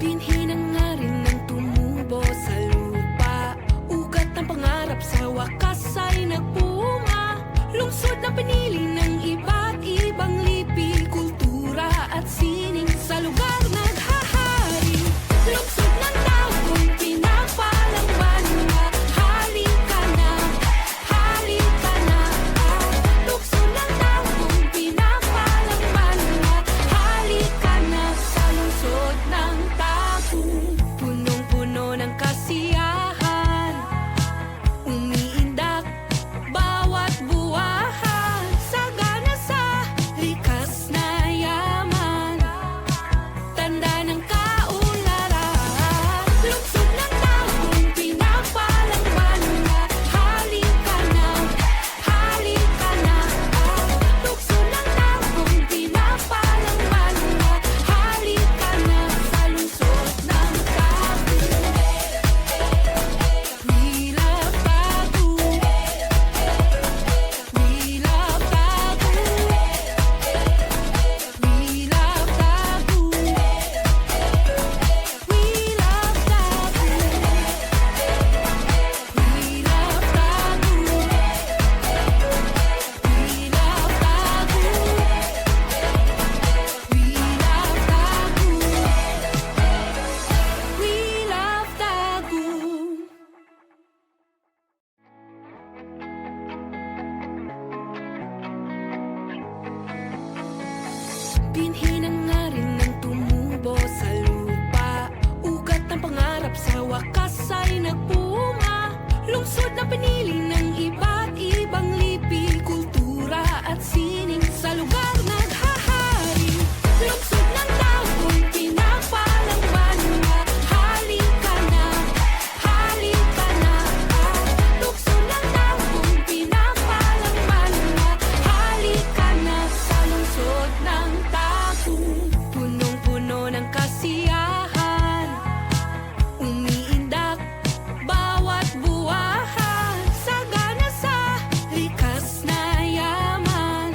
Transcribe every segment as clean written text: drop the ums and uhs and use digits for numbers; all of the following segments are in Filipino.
Binhi na nga rin ng tumubo sa lupa. Ugat ng pangarap sa wakas ay nagbunga. Lungsod na pinili ng iba't ibang lipi, kultura at sining sa lugar naghahari. Lungsod ng taong pinapalang banwa. Halika na, halika na. Lungsod ng taong pinapalang banwa. Halika na sa lungsod ng taong punong-puno ng kasiyahan. Umiindak bawat buwahan, sagana sa likas na yaman. Tanda ng kaunlaran, lungsod ng taong pinapalang banwa. Halika na, halika na. Lungsod ng taong pinapalang banwa. Halika na sa lungsod ng taong. We love Bagu. We love Bagu. We love Bagu. We love Bagu. We love Bagu. We love Bagu. We love Bagu. We love Bagu. Binhi na nga rin ng tumubo sa lupa. Ugat ng pangarap sa wakas ay nagbunga. Lungsod na pinili ng iba't ibang lipi, kultura at sining sa lugar naghahari. Lungsod ng taong pinapalang banwa. Halika na, halika na. Lungsod ng taong pinapalang banwa. Halika na sa lungsod ng taong punong-puno ng kasiyahan. Umiindak bawat buwahan, sagana sa likas na yaman.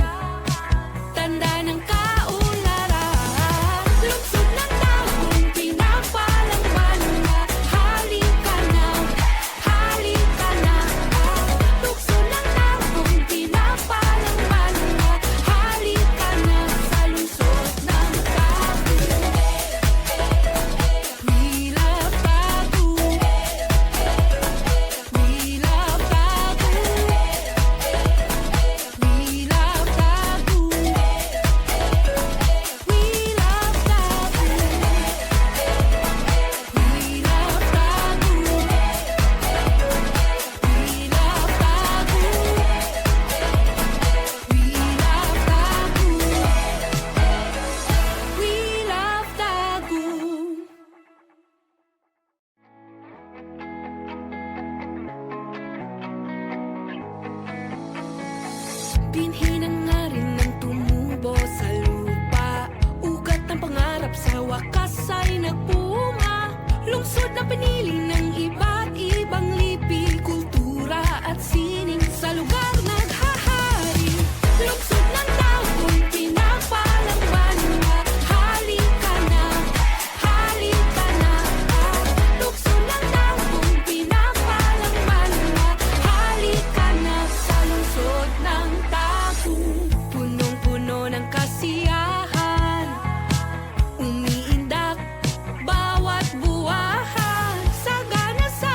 Tanda ng kaunlaran, lungsod ng taong pinapalang banwa. Halika na, halika na. Lungsod ng taong pinapalang banwa. Halika na sa lungsod ng taong. We love Bagu. We love Bagu. We love Bagu. We love Bagu. We love Bagu. We love Bagu. We love Bagu. We love Bagu. Binhi na nga rin ng tumubo sa lupa. Ugat ng pangarap sa wakas ay nagbunga. Lungsod na pinili ng iba't ibang lipi, kultura at sining sa lugar naghahari. Lungsod ng taong pinapalang banwa. Halika na, halika na. Lungsod ng taong pinapalang banwa. Halika na sa lungsod ng taong punong-puno ng kasiyahan. Umiindak bawat buwahan, sagana sa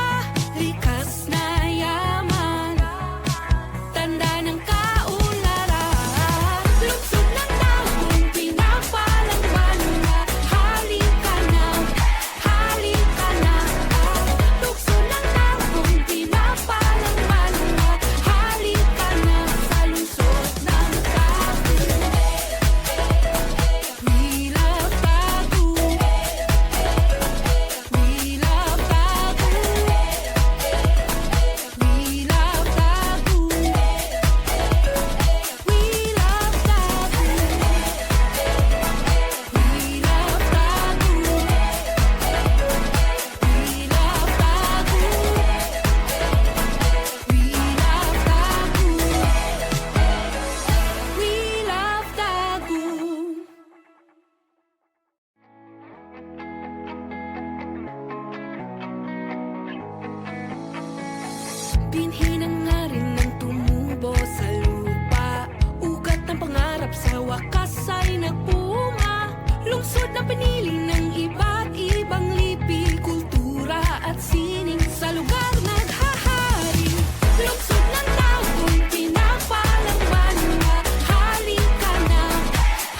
sa wakas ay nagpunga. Lungsod na pinili ng iba't ibang lipi, kultura at sining. Sa lugar naghahari, lungsod ng taong pinapalang banwa. Halika na,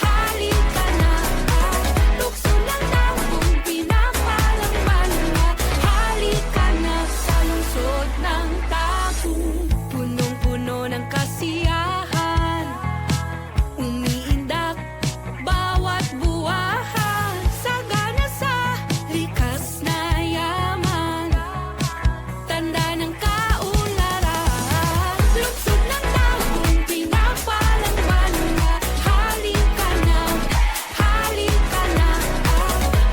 halika na. Lungsod ng taong pinapalang banwa. Halika na sa lungsod ng Tagum. Punong-puno ng kasiyahan, umiindak bawat buwahan. Sagana sa likas na yaman, tanda ng kaunlaran. Lungsod ng taong pinapalang banwa. Halika na, halika na.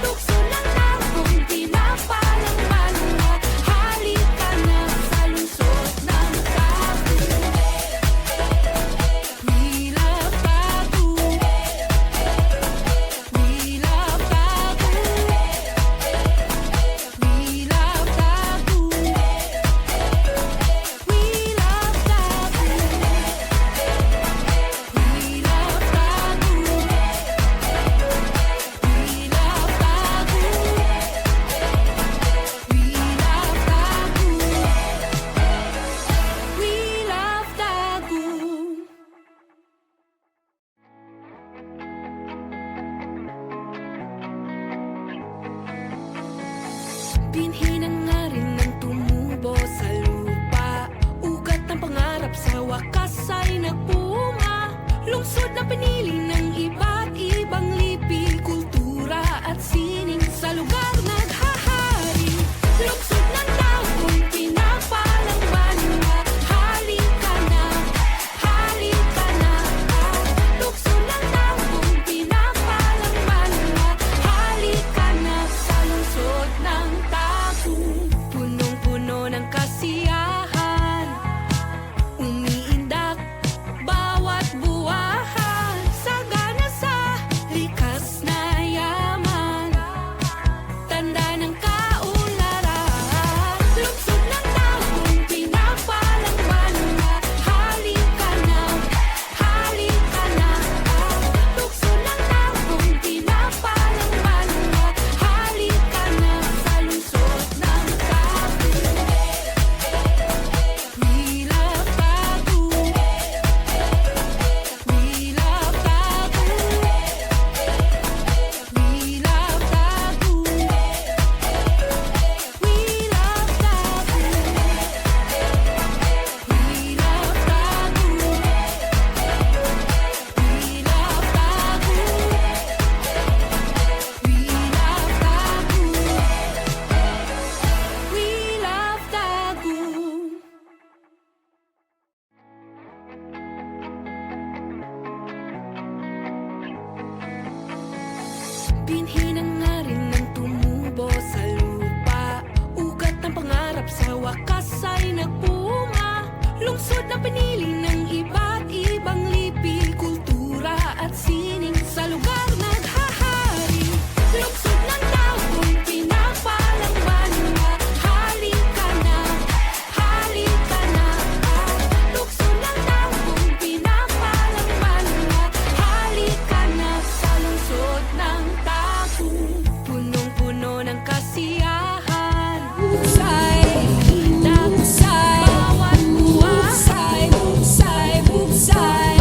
Lungsod ng taong pinapalang banwa. Halika na sa lungsod ng Tagum. We love Tagum. We love Tagum. We love Tagum. We love Tagum. Binhi na nga rin ng tumubo sa lupa. Ugat ng pangarap sa wakas ay nagpunga. Lungsod na pinili ng iba't ibang lipi, kultura at sining. Sa lugar naghahari, lungsod ng taong pinapalang banwa. Halika na, halika na. Lungsod ng taong pinapalang banwa. Halika na sa lungsod ng Tagum. Punong-puno ng kasiyahan, umiindak bawat buwahan. Sagana sa likas na yaman, tanda ng kaunlaran. Lungsod ng taong pinapalang banwa. Halika na, halika na. Lungsod ng taong pinapalang banwa. Halika na sa lungsod ng Tagum. We love Tagum. We love Tagum. We love Tagum. We love Tagum. Binhi na nga rin ng tumubo sa lupa. Ugat ng pangarap sa wakas ay nagpunga. Lungsod na pinili ng iba't ibang lipi, kultura at sining. Sa lugar naghahari, lungsod ng taong pinapalang banwa. Halika na, halika na. Lungsod ng taong pinapalang banwa. Halika na sa lungsod ng Tagum. Punong-puno ng kasiyahan, husay, husay. Bawat buhay, husay, husay.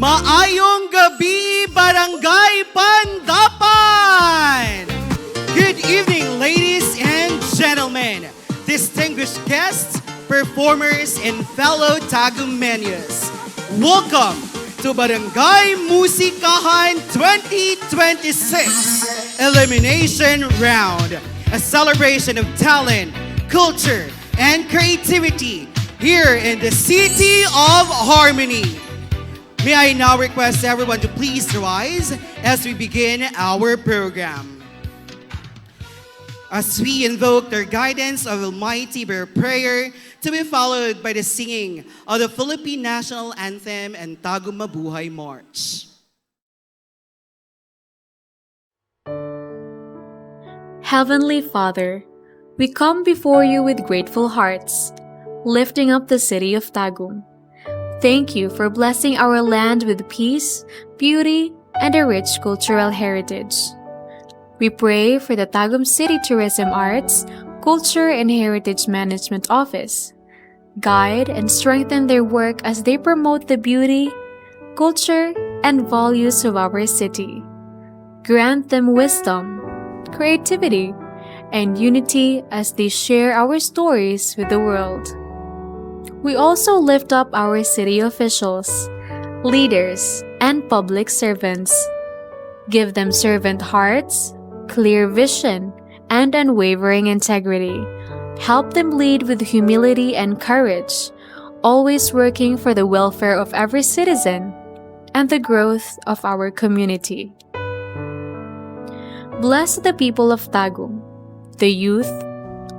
Maayong gabi, Barangay Pandapan! Good evening, ladies and gentlemen, distinguished guests, performers, and fellow Tagumeños. Welcome to Barangay Musikahan 2026 Elimination Round, a celebration of talent, culture, and creativity here in the City of Harmony. May I now request everyone to please rise as we begin our program. As we invoke their guidance of Almighty by prayer, to be followed by the singing of the Philippine National Anthem and Tagum Mabuhay March. Heavenly Father, we come before you with grateful hearts, lifting up the city of Tagum. Thank you for blessing our land with peace, beauty, and a rich cultural heritage. We pray for the Tagum City Tourism Arts, Culture and Heritage Management Office. Guide and strengthen their work as they promote the beauty, culture, and values of our city. Grant them wisdom, creativity, and unity as they share our stories with the world. We also lift up our city officials, leaders, and public servants. Give them servant hearts, clear vision, and unwavering integrity. Help them lead with humility and courage, always working for the welfare of every citizen and the growth of our community. Bless the people of Tagum, the youth,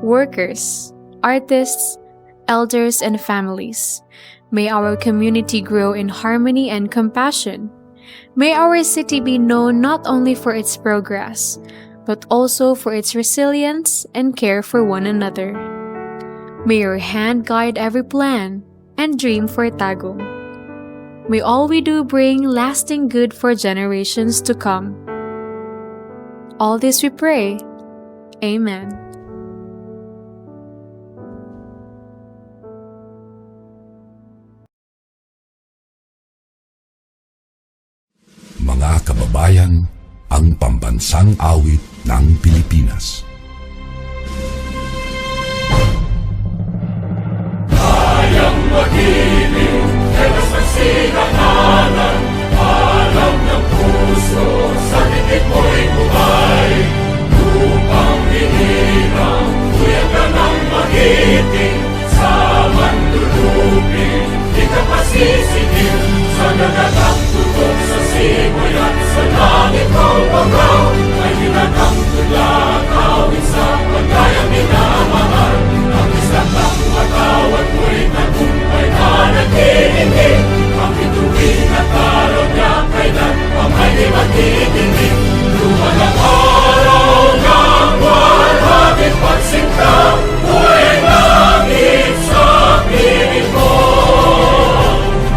workers, artists, elders, and families. May our community grow in harmony and compassion. May our city be known not only for its progress, but also for its resilience and care for one another. May your hand guide every plan and dream for Tagum. May all we do bring lasting good for generations to come. All this we pray. Amen. Mga kababayan, ang pambansang awit ng Pilipinas. Kayang magiliw, ewas ang sinakalan, alam ng puso, sa titik mo'y buhay. Lupang hinirang, tuyag ka ng magiting, sa mandulupin, di ka pasisigil, sa nagatang tutok sa simoy at sa langit ng bagaw, ay hinatang tula, kawin sa pagkayang minamahal. Ang isang ng matawad mo'y tagumpay na naghihingi, ang bituin at araw niya kailan pamay di magtitingin. Luman ang araw ng walhagin pagsinta, buhay langit sa piling mo.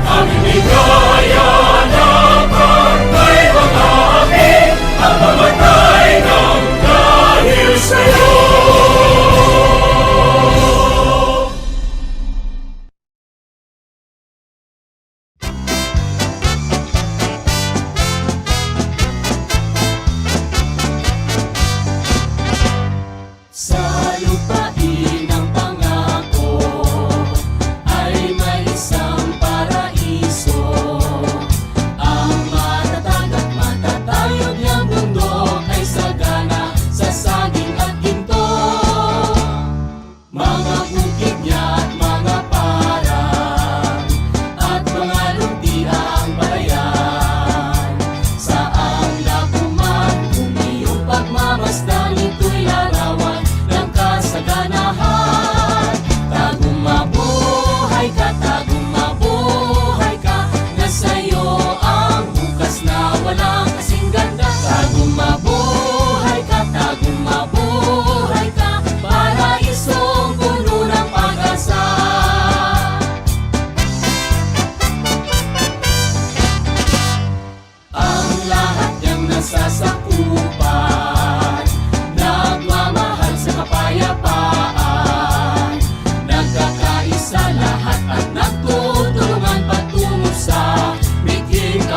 Ang hindi kaya na pagkay mga api, ang mamatay ng dahil sa'yo. Sa lupain ng pangako ay may isang paraiso. Ang matatag at matatayog niyang bundok ay sagana sa saging at ginto. Mga bukid niya at mga parang at mga luntiang balayan. Saan dakuman kung iyong pagmamasdan, ito'y larawan ng kasaganahan. Tagum mabuhay ka, tagum mabuhay ka, nasa'yo ang bukas na walang kasing ganda. Tagum mabuhay ka, tagum mabuhay ka, paraisong puno ng pag-asa. Ang lahat niyang nasasakupan, nagmamahal sa kapayapaan, nagkakaisa lahat at nagtutulungan patungo sa biging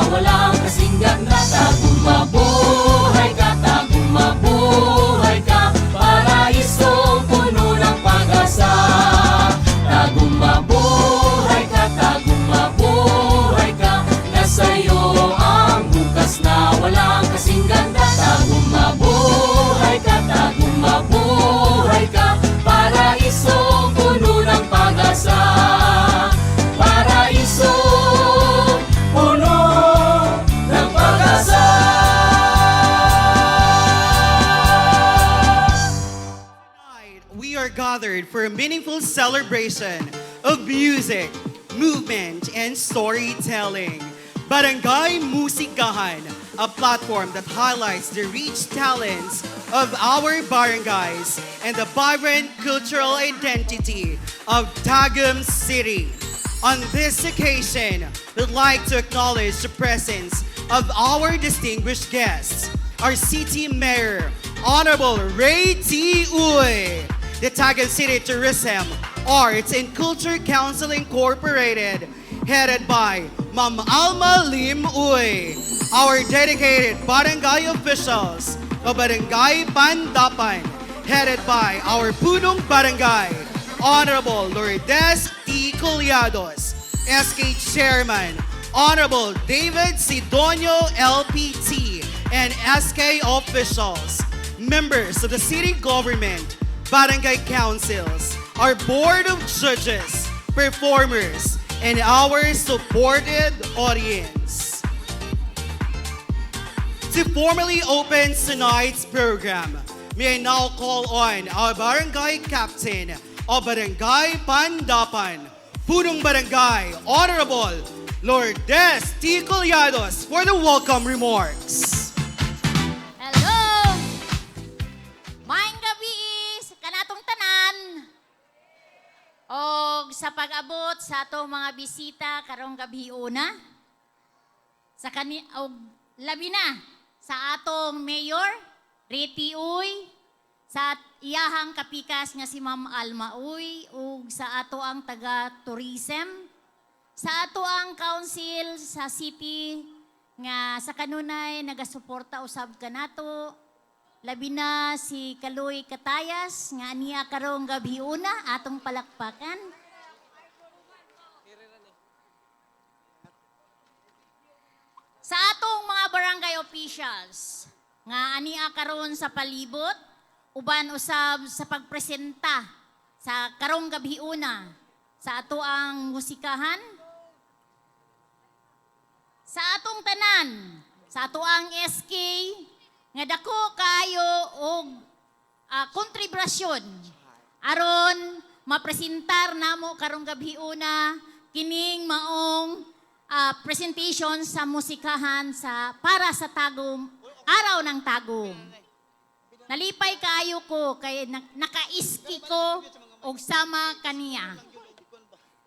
walang kasing ganda. Tagong mabuhay ka, tagong mabuhay ka, paraisong puno ng pag-asa. Tagong mabuhay ka, tagong mabuhay ka, nasa'yo ang bukas na walang kasing ganda. Tagong mabuhay ka, tagong mabuhay ka, paraisong puno ng pag-asa. Paraisong puno ng pag-asa. Tonight, we are gathered for a meaningful celebration of music, movement, and storytelling. Barangay Musikahan, a platform that highlights the rich talents of our barangays and the vibrant cultural identity of Tagum City. On this occasion, we'd like to acknowledge the presence of our distinguished guests, our City Mayor, Honorable Ray T. Uy, the Tagum City Tourism, Arts and Culture Council Incorporated, headed by Ma'am Alma Lim Uy, our dedicated barangay officials of Barangay Pandapan, headed by our Punong Barangay, Honorable Lourdes T. Coliados, SK Chairman, Honorable David Sidonio LPT, and SK officials, members of the city government, barangay councils, our board of judges, performers, and our supported audience. To formally open tonight's program, may I now call on our barangay captain of Barangay Pandapan, Punong Barangay, Honorable Lourdes T. Coliados for the welcome remarks. Hello! Maayong gabi sa kanatong tanan. Og sa pag-abot sa atong mga bisita karong gabi una. Sa og labi na sa atong mayor, Reti Uy, sa iyahang kapikas nga si Ma'am Alma Uy, ug sa ato ang taga-tourism, sa ato ang council sa city nga sa kanunay nagasuporta usab kanato, labi na si Kaloy Katayas nga niya karong gabi una atong palakpakan. Sa atong mga barangay officials nga ania karon sa palibot, uban usab sa pagpresenta sa karong gabi una sa ato ang musikahan. Sa atong tanan, sa ato ang SK, nga dako kayo og kontribusyon aron mapresentar namo karong gabi una kining maong presentation sa musikahan sa para sa Tagum, araw ng Tagum. Nalipay kayo ko kay nakaiski ko og sama kaniya.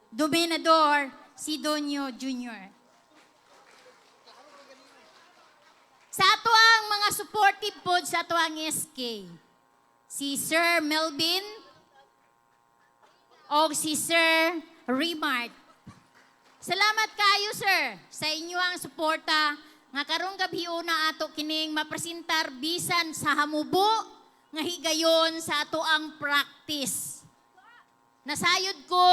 Dominador Sidonio Jr. Sa ato ang mga supportive pod sa ato ang SK, si Sir Melvin o si Sir Remart. Salamat kayo, sir, sa inyo ang suporta nga karong gabi una ato kining mapresentar bisan sa hamubo nga higayon sa ato ang practice. Nasayod ko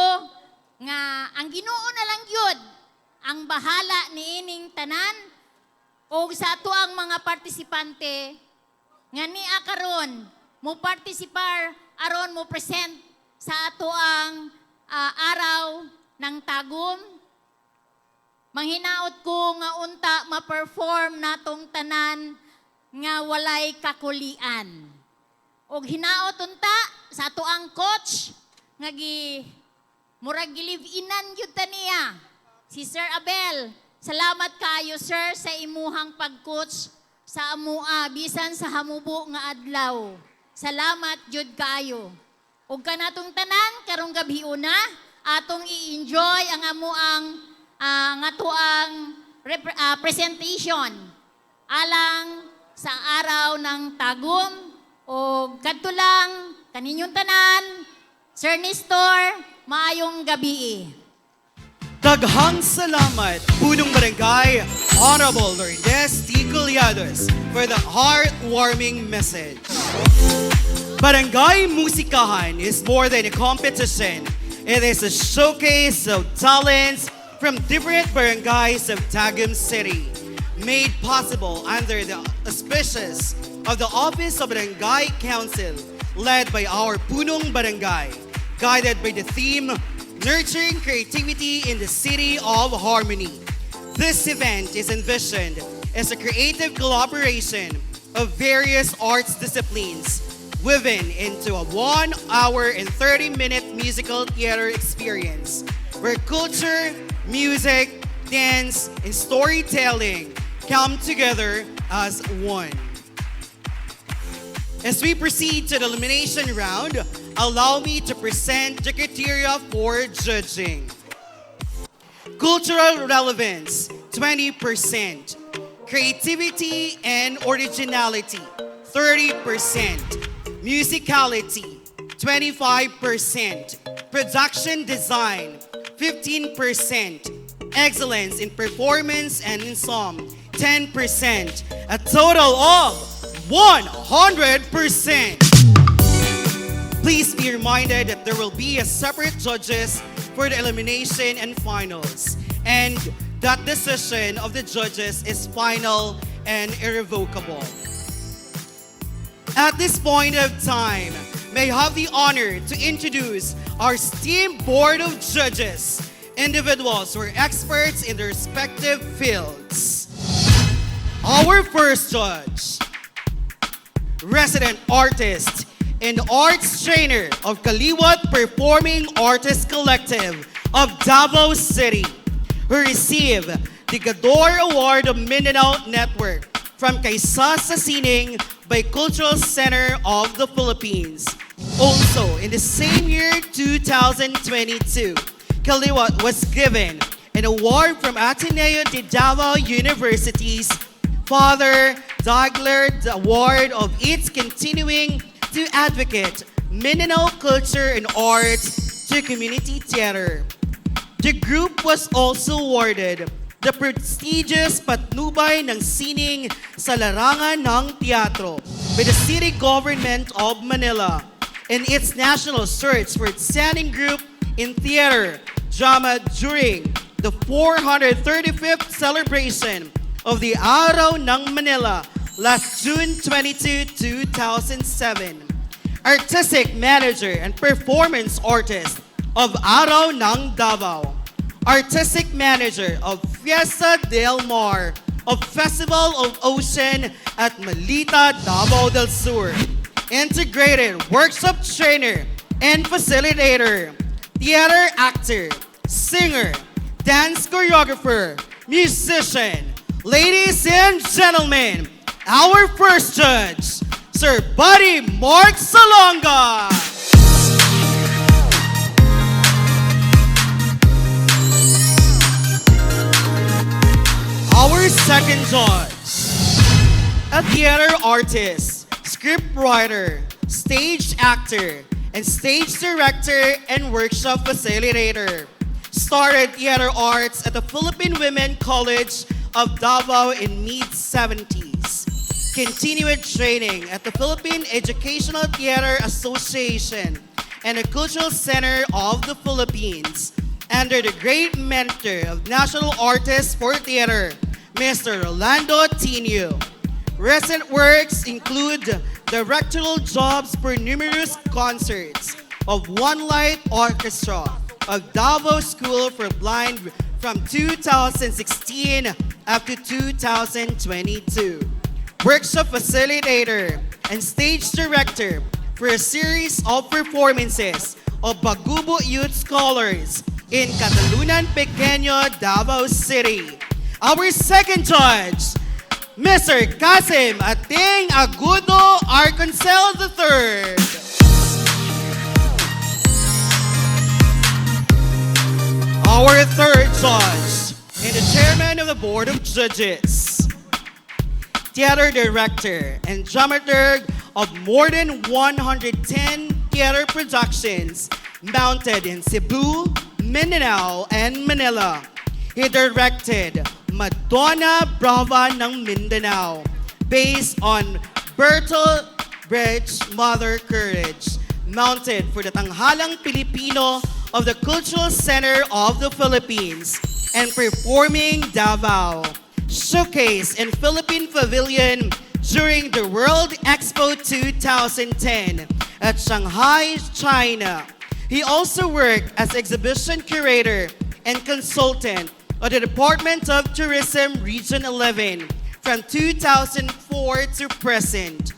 nga ang Ginoo na lang yun ang bahala ni ining tanan o sa ato ang mga partisipante nga niya karon mo partisipar aron mo present sa ato ang araw ng Tagum. Manghinaot ko nga unta ma-perform natong tanan nga walay kakulian. Og hinaot unta sa ato ang coach nga murag gilive-inan yun ta niya, si Sir Abel. Salamat kayo, sir, sa imuhang pag-coach sa amua, bisan sa hamubo nga adlaw. Salamat, jud kayo. Ug kanatong tanan, karong gabi una, atong i-enjoy ang amuang nga tuang presentation alang sa araw ng Tagum. O kadto lang, kaninyong tanan, Sir Nestor, maayong gabi. Daghang salamat, Punong Barangay Honorable Lourdes T. Collados, for the heartwarming message. Barangay Musikahan is more than a competition. It is a showcase of talents from different barangays of Tagum City, made possible under the auspices of the Office of Barangay Council, led by our Punong Barangay, guided by the theme, Nurturing Creativity in the City of Harmony. This event is envisioned as a creative collaboration of various arts disciplines woven into a 1 hour and 30-minute musical theater experience where culture, music, dance, and storytelling come together as one. As we proceed to the elimination round, allow me to present the criteria for judging. Cultural relevance, 20%. Creativity and originality, 30%. Musicality, 25%. Production design, 15%. Excellence in performance and in song, 10%. A total of 100%. Please be reminded that there will be a separate judges for the elimination and finals, and that decision of the judges is final and irrevocable. At this point of time, may I have the honor to introduce our esteemed board of judges, individuals who are experts in their respective fields. Our first judge, resident artist and arts trainer of Kaliwat Performing Artists Collective of Davao City, who received the Gador Award of Mindanao Network from Kaisa sa Sining by Cultural Center of the Philippines. Also, in the same year, 2022, Kaliwat was given an award from Ateneo de Davao University's Father Dagler Award of its continuing to advocate Mindanao culture and arts to community theater. The group was also awarded the prestigious Patnubay ng Sining sa Larangan ng Teatro by the City Government of Manila in its national search for outstanding group in theater drama during the 435th celebration of the Araw ng Manila last June 22, 2007. Artistic manager and performance artist of Araw ng Davao. Artistic manager of Fiesta del Mar, of Festival of Ocean at Malita, Davao del Sur. Integrated workshop trainer and facilitator. Theater actor, singer, dance choreographer, musician. Ladies and gentlemen, our first judge, Sir Buddy Mark Salonga. Our second judge, a theater artist, script writer, stage actor, and stage director and workshop facilitator. Started theater arts at the Philippine Women College of Davao in mid-70s. Continued training at the Philippine Educational Theater Association and the Cultural Center of the Philippines under the great mentor of National Artist for Theater, Mr. Rolando Tinio. Recent works include directorial jobs for numerous concerts of One Light Orchestra of Davao School for Blind from 2016 up to 2022. Workshop facilitator and stage director for a series of performances of Bagubo Youth Scholars in Catalunan Pequeño, Davao City. Our second judge, Mr. Kasim Ating Agudo Arconcel III. Our third judge and the chairman of the board of judges, theater director and dramaturg of more than 110 theater productions mounted in Cebu, Mindanao and Manila. He directed Madonna Brava ng Mindanao based on Bertolt Brecht's Mother Courage, mounted for the Tanghalang Pilipino of the Cultural Center of the Philippines and performing Davao, showcased in Philippine Pavilion during the World Expo 2010 at Shanghai, China. He also worked as exhibition curator and consultant of the Department of Tourism Region 11 from 2004 to present,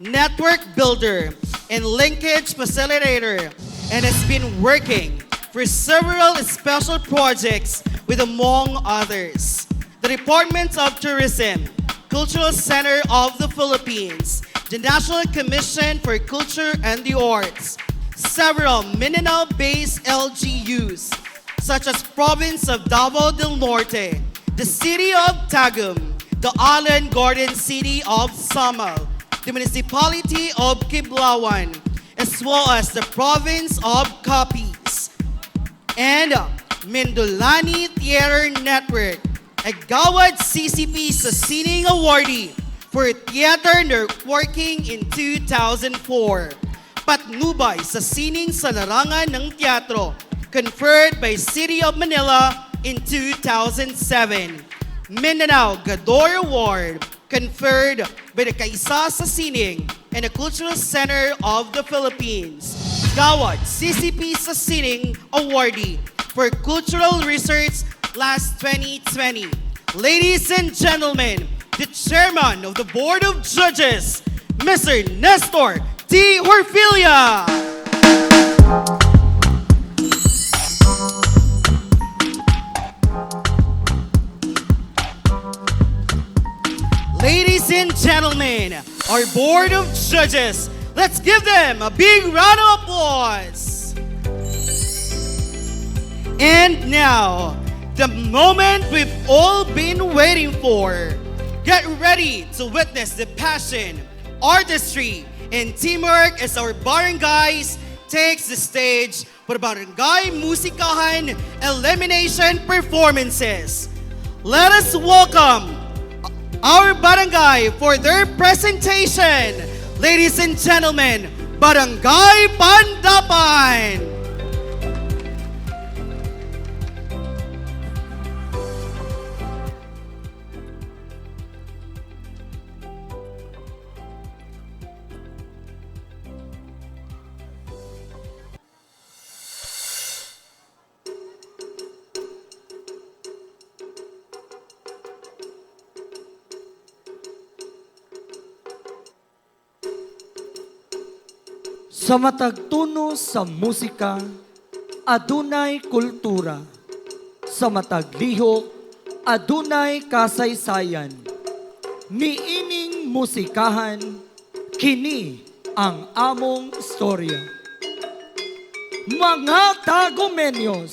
network builder and linkage facilitator, and has been working for several special projects with, among others, the Department of Tourism, Cultural Center of the Philippines, the National Commission for Culture and the Arts, several Mindanao-based LGUs, such as Province of Davao del Norte, the City of Tagum, the Island Garden City of Samal, the Municipality of Kiblawan, as well as the Province of Capiz, and Mindulani Theater Network, a Gawad CCP sa Sining Awardee for Theater Networking in 2004. Patnubay sa Sining sa Larangan ng Teatro, conferred by City of Manila in 2007. Mindanao Gador Award, conferred by the Kaisa sa Sining and the Cultural Center of the Philippines. Gawad CCP sa Sining Awardee for Cultural Research last 2020. Ladies and gentlemen, the Chairman of the Board of Judges, Mr. Nestor T. Orfilia. Ladies and gentlemen, our Board of Judges, let's give them a big round of applause. And now, the moment we've all been waiting for. Get ready to witness the passion, artistry, and teamwork as our barangays takes the stage for Barangay Musikahan elimination performances. Let us welcome our barangay for their presentation. Ladies and gentlemen, Barangay Pandapan. Sa matag tuno sa musika, adunay kultura. Sa matag lihok, adunay kasaysayan. Niining musikahan, kini ang among istorya. Mga Tagumenyos,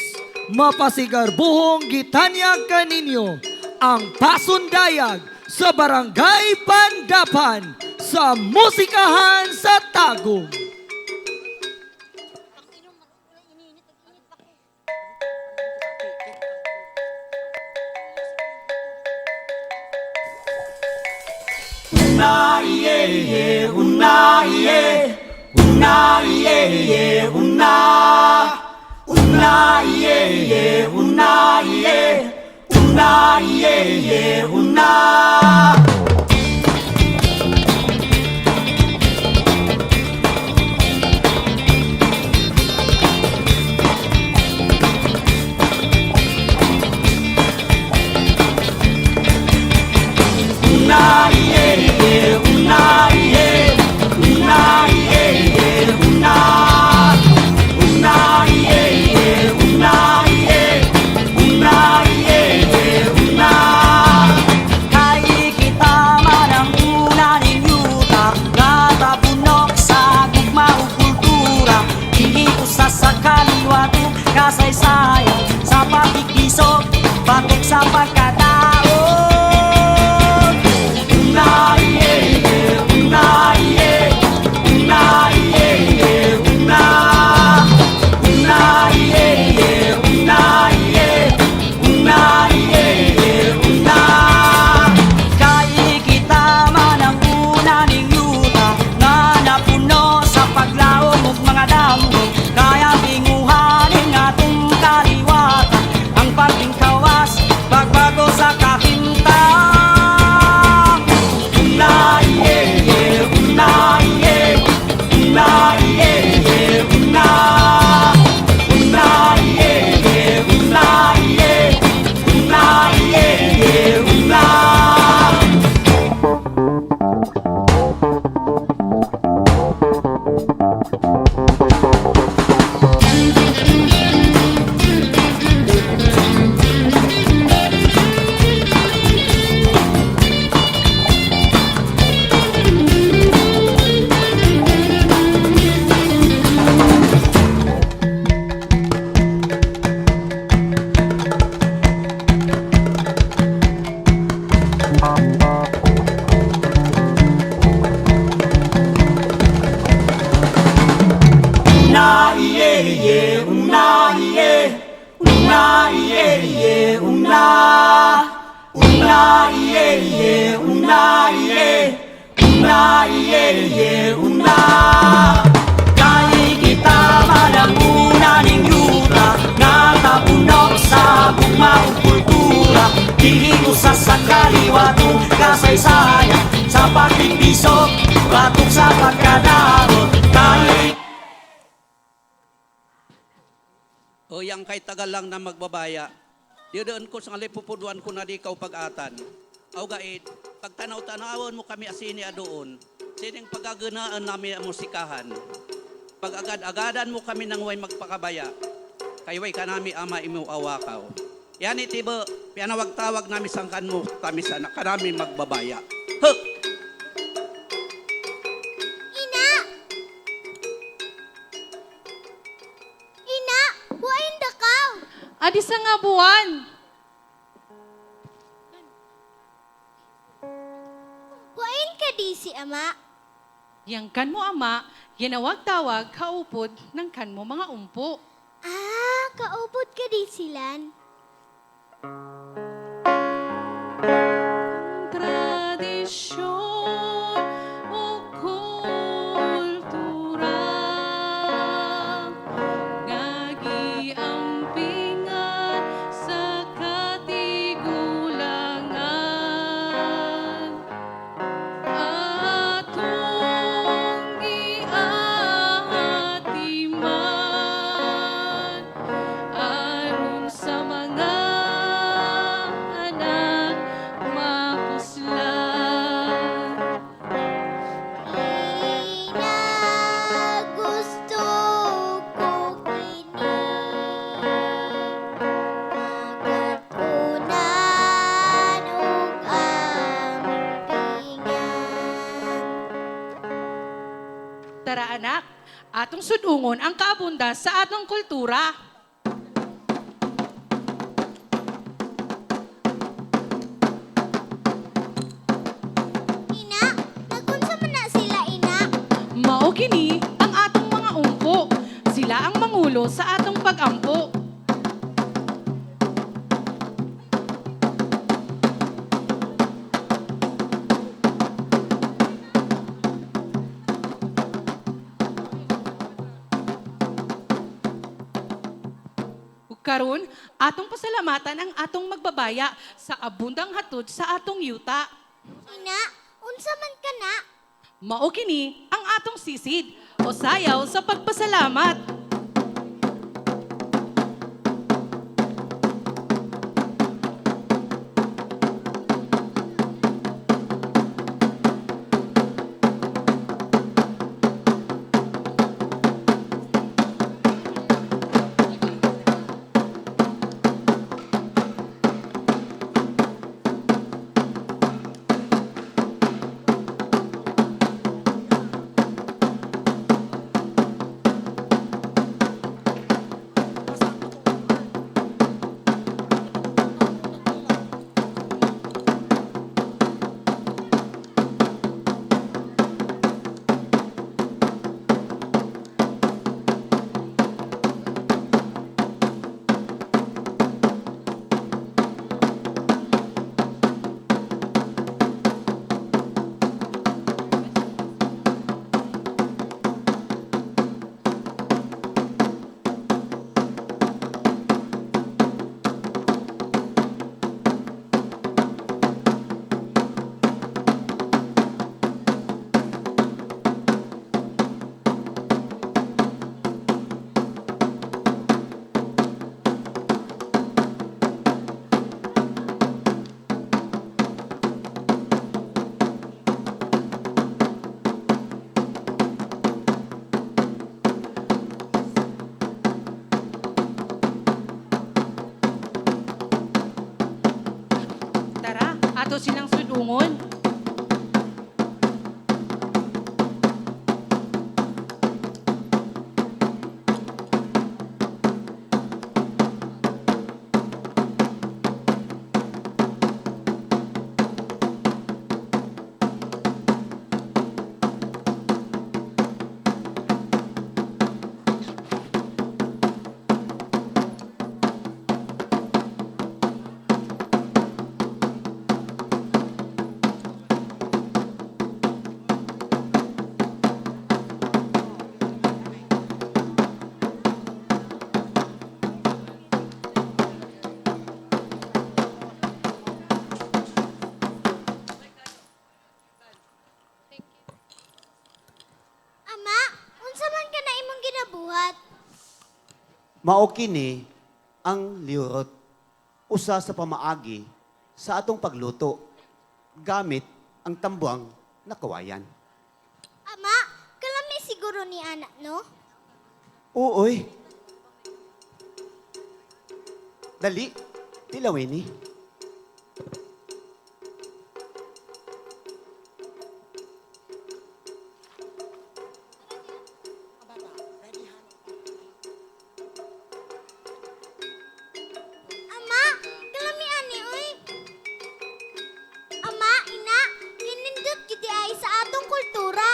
mapasigarbuhong gitanyag kaninyo ang pasundayag sa Barangay Pandapan sa musikahan sa Tagum. Una iye iye, una iye, una iye iye, una. Una iye iye, una iye, una iye iye, una. Una iye iye, una iye, una iye iye, una. Una iye iye, una iye, una iye iye, una. una Kay kita malanguna ning yuta Nga tabunok sa bugmaong kultura Dihingo sa kaliwatong kasaysayan Sa pagtipisok, batok sa pagkadaro Kay O yang kay tagal lang na magbabaya. Diyoon ko sa pupuduan ko na di ikaw pag-atan. Aw gait, pag tanaw-tanawon mo kami asini doon. Sining pagaganaan namin ang musikahan. Pag agad-agadan mo kami nang way magpakabaya. Kayway ka nami ama imo awakaw. Yan itibo, pianawag-tawag nami sangkan mo kami sana kanami magbabaya. Huh! Ina! Ina! Buhayin da ka! Adi sa nga buwan. Buhayin ka di si ama. Yang kan mo ama, ginawag-tawag kaupod ng kan mo mga umpo. Ah, kaupod ka di silan. Tradisyon o kultura ngagiampingan sa katigulangan atong iahatiman aron sa mga anak mapuslan. Ina, gusto ko kini. Magatunan ug ampingan. Tara anak, atong sudungon ang kaabunda sa atong kultura. Ina, nagunsa man na sila, ina. Mao kini ang atong mga umpo. Sila ang mangulo sa atong pag-ampo. Ug karon, atong pasalamatan ang atong magbabaya sa abundang hatod sa atong yuta. Ina, unsa man ka na? Mao kini ang atong sisid o sayaw sa pagpasalamat. ato silang sudungon. Mao kini ang liurot, usa sa pamaagi sa atong pagluto gamit ang tambuang na kawayan. Ama, kalami siguro ni anak, no? Uoy. Dali, tilawin ni. Ama, kalami ani, oy. Ama, ina, kinindot gidi ay sa atong kultura.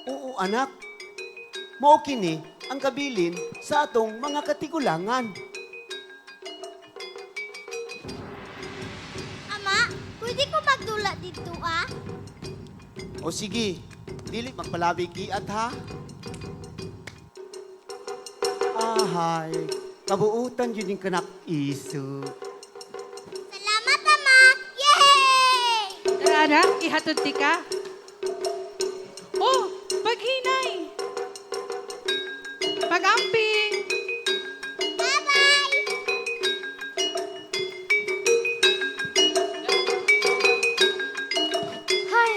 Oo, anak. Mao kini ang kabilin sa atong mga katigulangan. Ama, pwede ko magdula dito, ah? O sige, dili magpalabi kiat ha. Ahay, kabuutan yun yung kanak iso. Salamat, Ama! Yay! Tara, anak, ihatod ti ka. Oh, paghinay. Pag-amping. Bye-bye! Hay,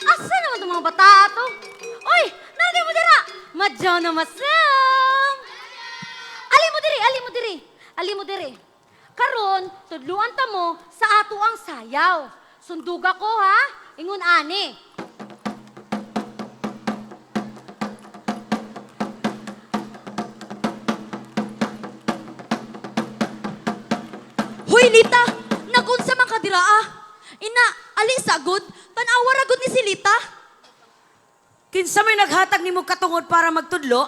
asa naman itong mga bata to? Oy, nalagay mo dira! Madyaw na masam! Ali mo diri, ali mo diri, ali mo diri. Karon, tudluan ta mo sa ato ang sayaw. Sunduga ko ha, ingon ani. Hoy, Lita! Nagunsa man ka dira ah. Ina, ali sagod, tanawa ragod ni si Lita. Kinsa may naghatag nimo katungod para magtudlo?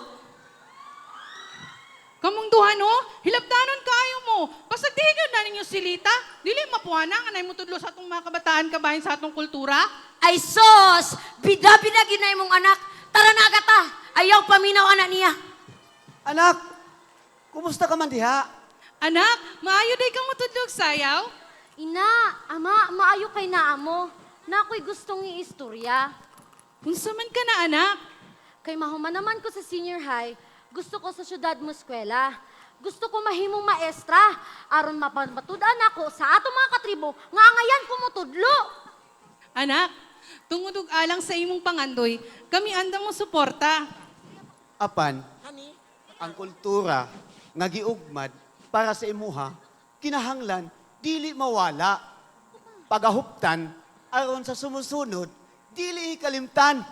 Kamong duha no, hilabdanon kaayo mo. Pasagdigan na ninyo si Lita. Dili mapuana anay mo tudlo sa atong mga kabataan kabahin sa atong kultura. Ay sos! Bida-bida ginay mong anak. Tara na agata. Ayaw paminaw anak niya. Anak, kumusta ka man diha? Anak, maayo day kang matudlog sayaw. Ina, ama, maayo kay naa mo. Na ako'y gustong iistorya. Unsa man ka na anak? Kay mahuman naman ko sa senior high, gusto ko sa syudad mo eskwela. Gusto ko mahimong maestra, aron mapamatud-an ako sa atong mga katribo, nga angayan ko mo tudlo. Anak, tungod og alang sa imong pangandoy, kami andam mo suporta. Apan, ang kultura nga giugmad para sa imuha, kinahanglan, dili mawala. Pagahuptan, aron sa sumusunod, dili ikalimtan.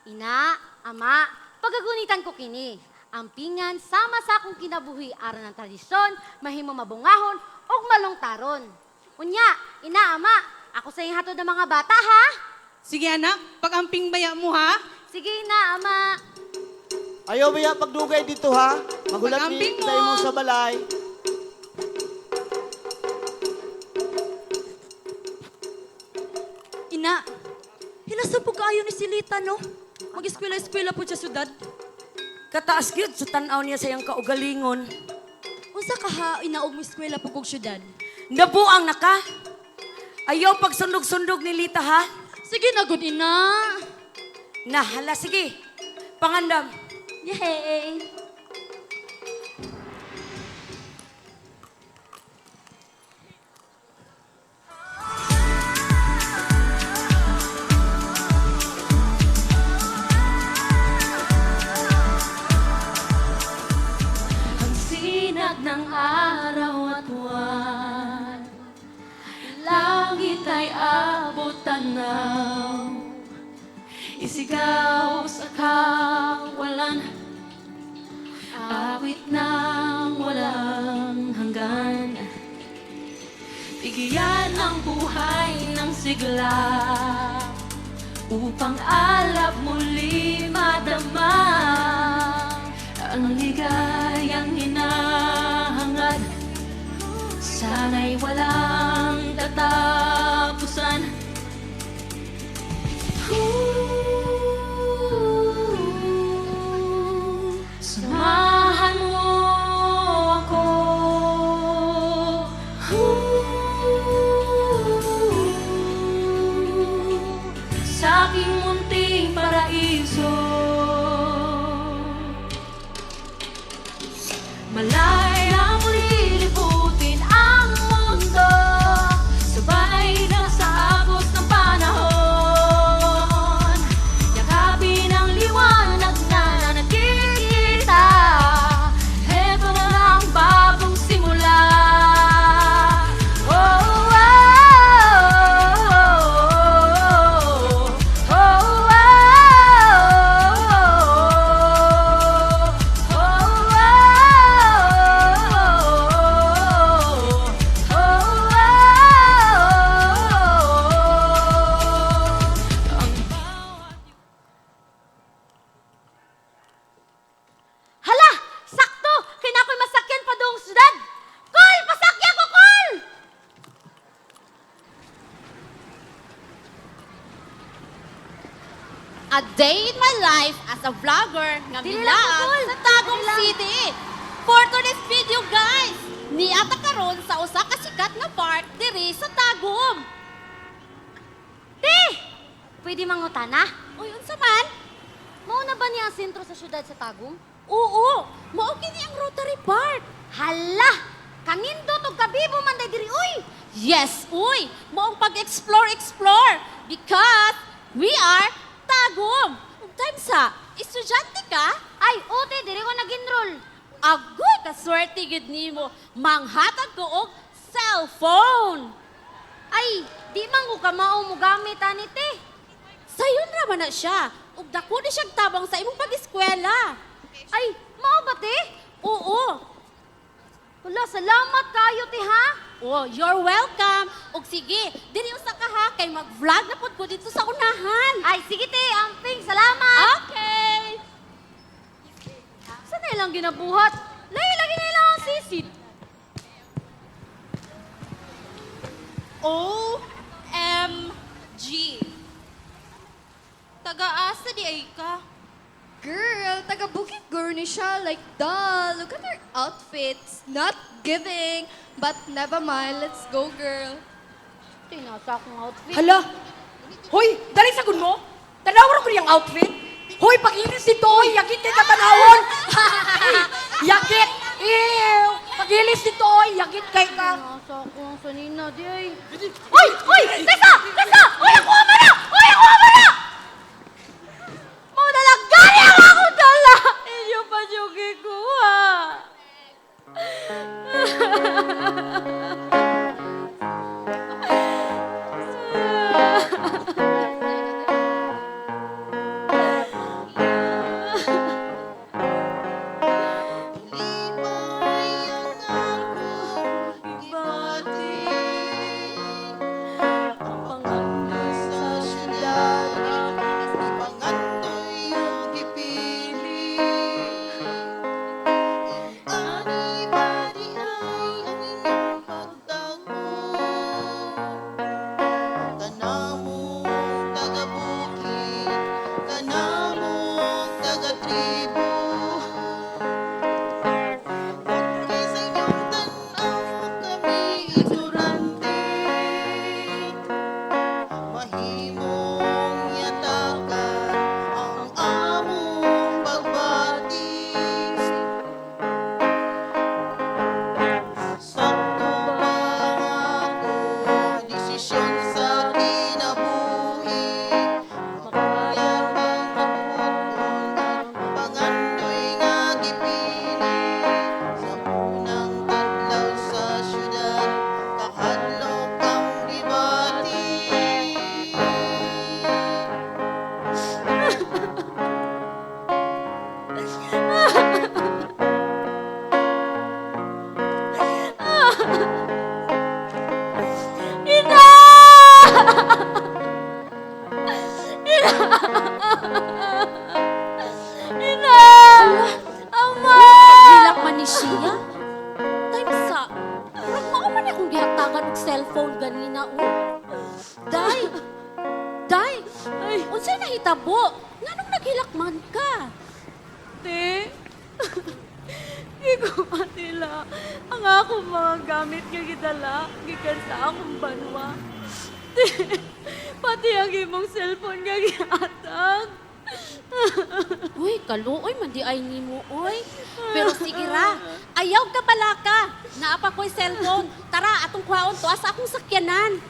Ina, ama, pagagunitan ko kini. Ampingan sama sa akong kinabuhi aron ng tradisyon, mahimo mabungahon ug malungtaron. Unya, ina, ama, ako sa hatod ng mga bata ha. Sige anak, pag-amping baya mo ha. Sige na, ama. Ayaw baya pagdugay dito ha. Magulat Pag-amping ni mo. sa imo sa balay. Ina, hinasa po kaayo ni si Lita, no? Mag-eskwela-eskwela po sa syudad. Kataas gyud sa tan-aw niya sa iyang kaugalingon. Unsa ka ha, inaog mo eskwela po kong syudad? Nabuang na ka. Ayaw pagsundog-sundog ni Lita ha. Sige na, good ina. Nahala, sige. Pangandam. Yay! Ang sinag ng araw at buwan, langit ay abot tanaw, isigaw sa kawalan, awit ng walang hanggan. Bigyan ang buhay ng sigla, upang alab muli madama ang ligayang hinahangad. Sana'y walang katapusan. Samahan mo ako. Sa aking munting paraiso. A day in my life as a vlogger nga Dili lang milaan ko, Tol. sa Tagum Dili lang. City. For today's video, guys, niata karon sa usa ka sikat nga park diri sa Tagum. Te! Pwede mangutana? Uy, unsa man? Mao na ba niya ang sentro sa syudad sa Tagum? Oo, mao kini ang Rotary Park. Hala! Kanindot og kabibo man day diri, uy! Yes, uy, moong pag-explore because we are Tagum. Ug time sa estudyante ka, Ay, ote, diri ko nag-enroll. agoy ka swerte gid nimo. Manghatag ko og cellphone. Ay, di man ko kamao mo gamit, ani, te. Sayon ra man na siya. Ug dako ni siyang tabang sa imong pag-eskwela. Ay, mao ba, te? Oo. Wala, salamat kayo, te, ha? Oh, you're welcome. Ug sige, diri usa ka ha kay mag-vlog na pud ko dito sa unahan. Ay, sige, te, amping, salamat. Okay. Saan na ilang ginabuhat? Lagi na ilang ang sisid. OMG. Taga-asa di ay ka? Girl, taga-Bukit Gurney siya. Like, duh. Look at her outfits. Not giving. But never mind. Let's go, girl. Tinasa akong outfit. Hala! Hoy, dali sa gun mo! Tanawar ko niyang outfit! Hoy, pag-ilis dito! Yakit kay katanawon! Yakit! Ew! Pag-ilis dito! Yakit kay ka! Tinasa akong sanina, di ay. Hoy! Hoy! Tessa! Tessa! Hoy, ako ama na! Hoy, ako ama na! Mau dalagani ang akong dala! Inyo pa yung gikuha. Ina! Ama! Hilak man ni siya. Time sa, murag mao man akong gihatagan og cellphone ganina. Day! Day! Ay, unsay nahitabo? Nganong naghilak man ka? Te, ikaw nila ang akong mga gamit nga gidala gikan sa akong banwa. Te, pati ang imong cellphone nga gihatag. Uy, kaluoy man di ay nimo, oy. Pero sige ra, ayaw ka pala ka. Naapa ko'y cellphone. Tara, atong kwaon to sa akong sakyanan.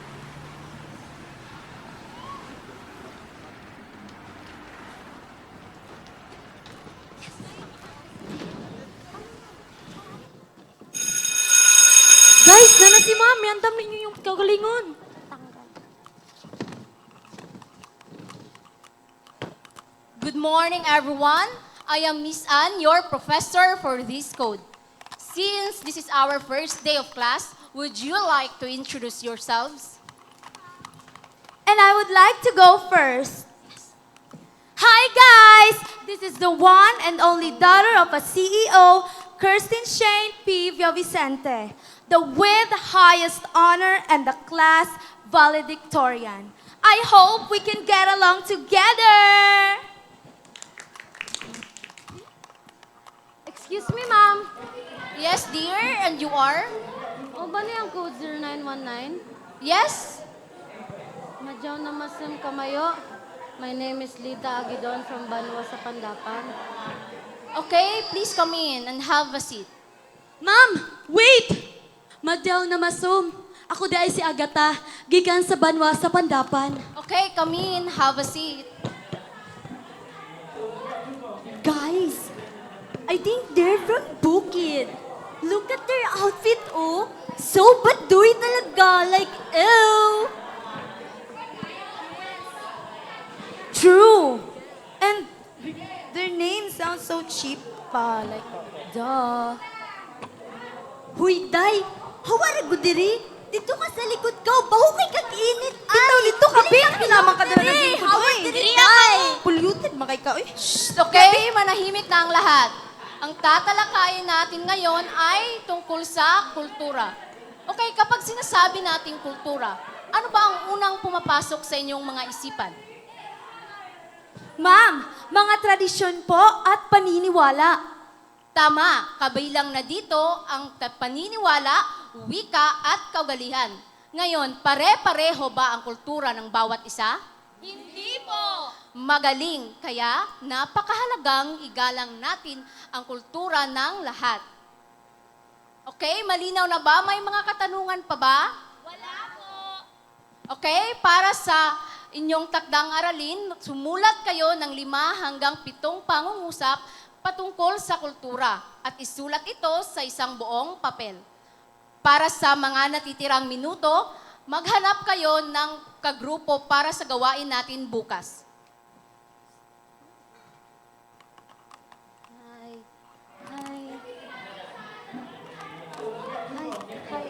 Guys, nana si Mami. Ang dami niyo yung kagalingon. Good morning, everyone. I am Miss Ann, your professor for this code. Since this is our first day of class, would you like to introduce yourselves? And I would like to go first. Hi, guys! This is the one and only daughter of a CEO, Kirsten Shane P. Villavicente, the with highest honor and the class valedictorian. I hope we can get along together. Excuse me, ma'am. Yes, dear, and you are? O ba niya ang code 0919? Yes? Madyaw na masam kamayo. My name is Lita Agidon from Banwa sa Pandapan. Okay, please come in and have a seat. Ma'am, wait! Madyaw na masum. Ako di ay si Agata, gikan sa Banwa sa Pandapan. Okay, come in, have a seat. Guys, I think they're from Bukid. Look at their outfit, oh. So baduy talaga, like, ew. True. And their names sound so cheap pa, like, duh. Huy, day, hawara gudiri. Dito ka sa likod ko, bahukay kag init. Dito ka, Bing. Kinaman ka dala ng likod, oy. Diri day. Polluted, makay ka, oy. Okay, manahimik na ang lahat. Ang tatalakayin natin ngayon ay tungkol sa kultura. Okay, kapag sinasabi nating kultura, ano ba ang unang pumapasok sa inyong mga isipan? Ma'am, mga tradisyon po at paniniwala. Tama, kabilang na dito ang paniniwala, wika at kaugalian. Ngayon, pare-pareho ba ang kultura ng bawat isa? Hindi po. Magaling, kaya napakahalagang igalang natin ang kultura ng lahat. Okay, malinaw na ba? May mga katanungan pa ba? Wala po. Okay, para sa inyong takdang aralin, sumulat kayo ng 5 hanggang 7 pangungusap patungkol sa kultura at isulat ito sa isang buong papel. Para sa mga natitirang minuto, maghanap kayo ng kagrupo para sa gawain natin bukas. Hi. Hi. Hi. Hi,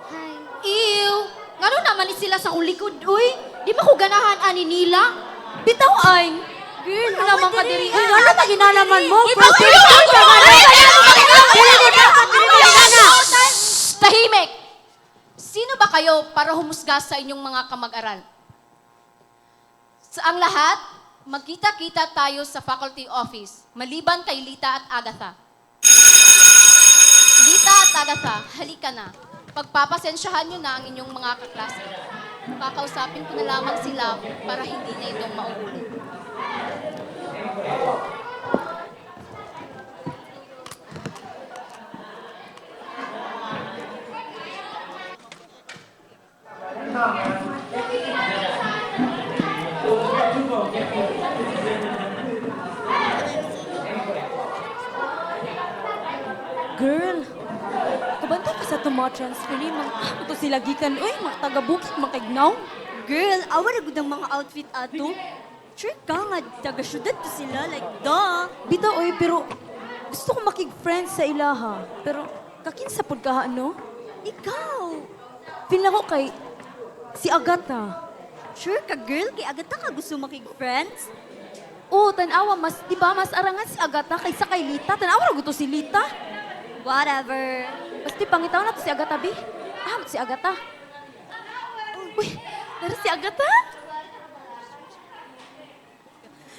Hi. Ew! Ngano naman ni sila sa ulikod, uy? Di ba ko ganahan ani nila? Bitaw ay. Girl, naman ka diri. Ay, ano na ginalaman mo? Tahimik! Sino ba kayo para humusga sa inyong mga kamag-aral? Sa ang lahat, magkita-kita tayo sa faculty office, maliban kay Lita at Agatha. Lita at Agatha, halika na. Pagpapasensyahan nyo na ang inyong mga kaklase. Kakausapin ko na lamang sila para hindi na itong mauulit. Girl, kabantay ka sa tumatransfer ni mga ito sila gikan. Uy, mga taga-bukit, mga kaignaw. Girl, awa na gud ang mga outfit ato. Sure ka nga, taga-syudad to sila, like, duh. Bita, oy, pero gusto ko makig-friends sa ilaha. Pero, kakinsa pod ka, ano? Ikaw. Feel ko kay si Agatha. Sure ka, girl? Kay Agatha ka gusto makig-friends? Oo, tanawa, mas, di ba, mas arangan si Agatha kaysa kay Lita. Tanawa na gusto si Lita. Whatever. Basta pangitaw na to si Agatha, B. Si Agatha. Uy, narin si Agatha?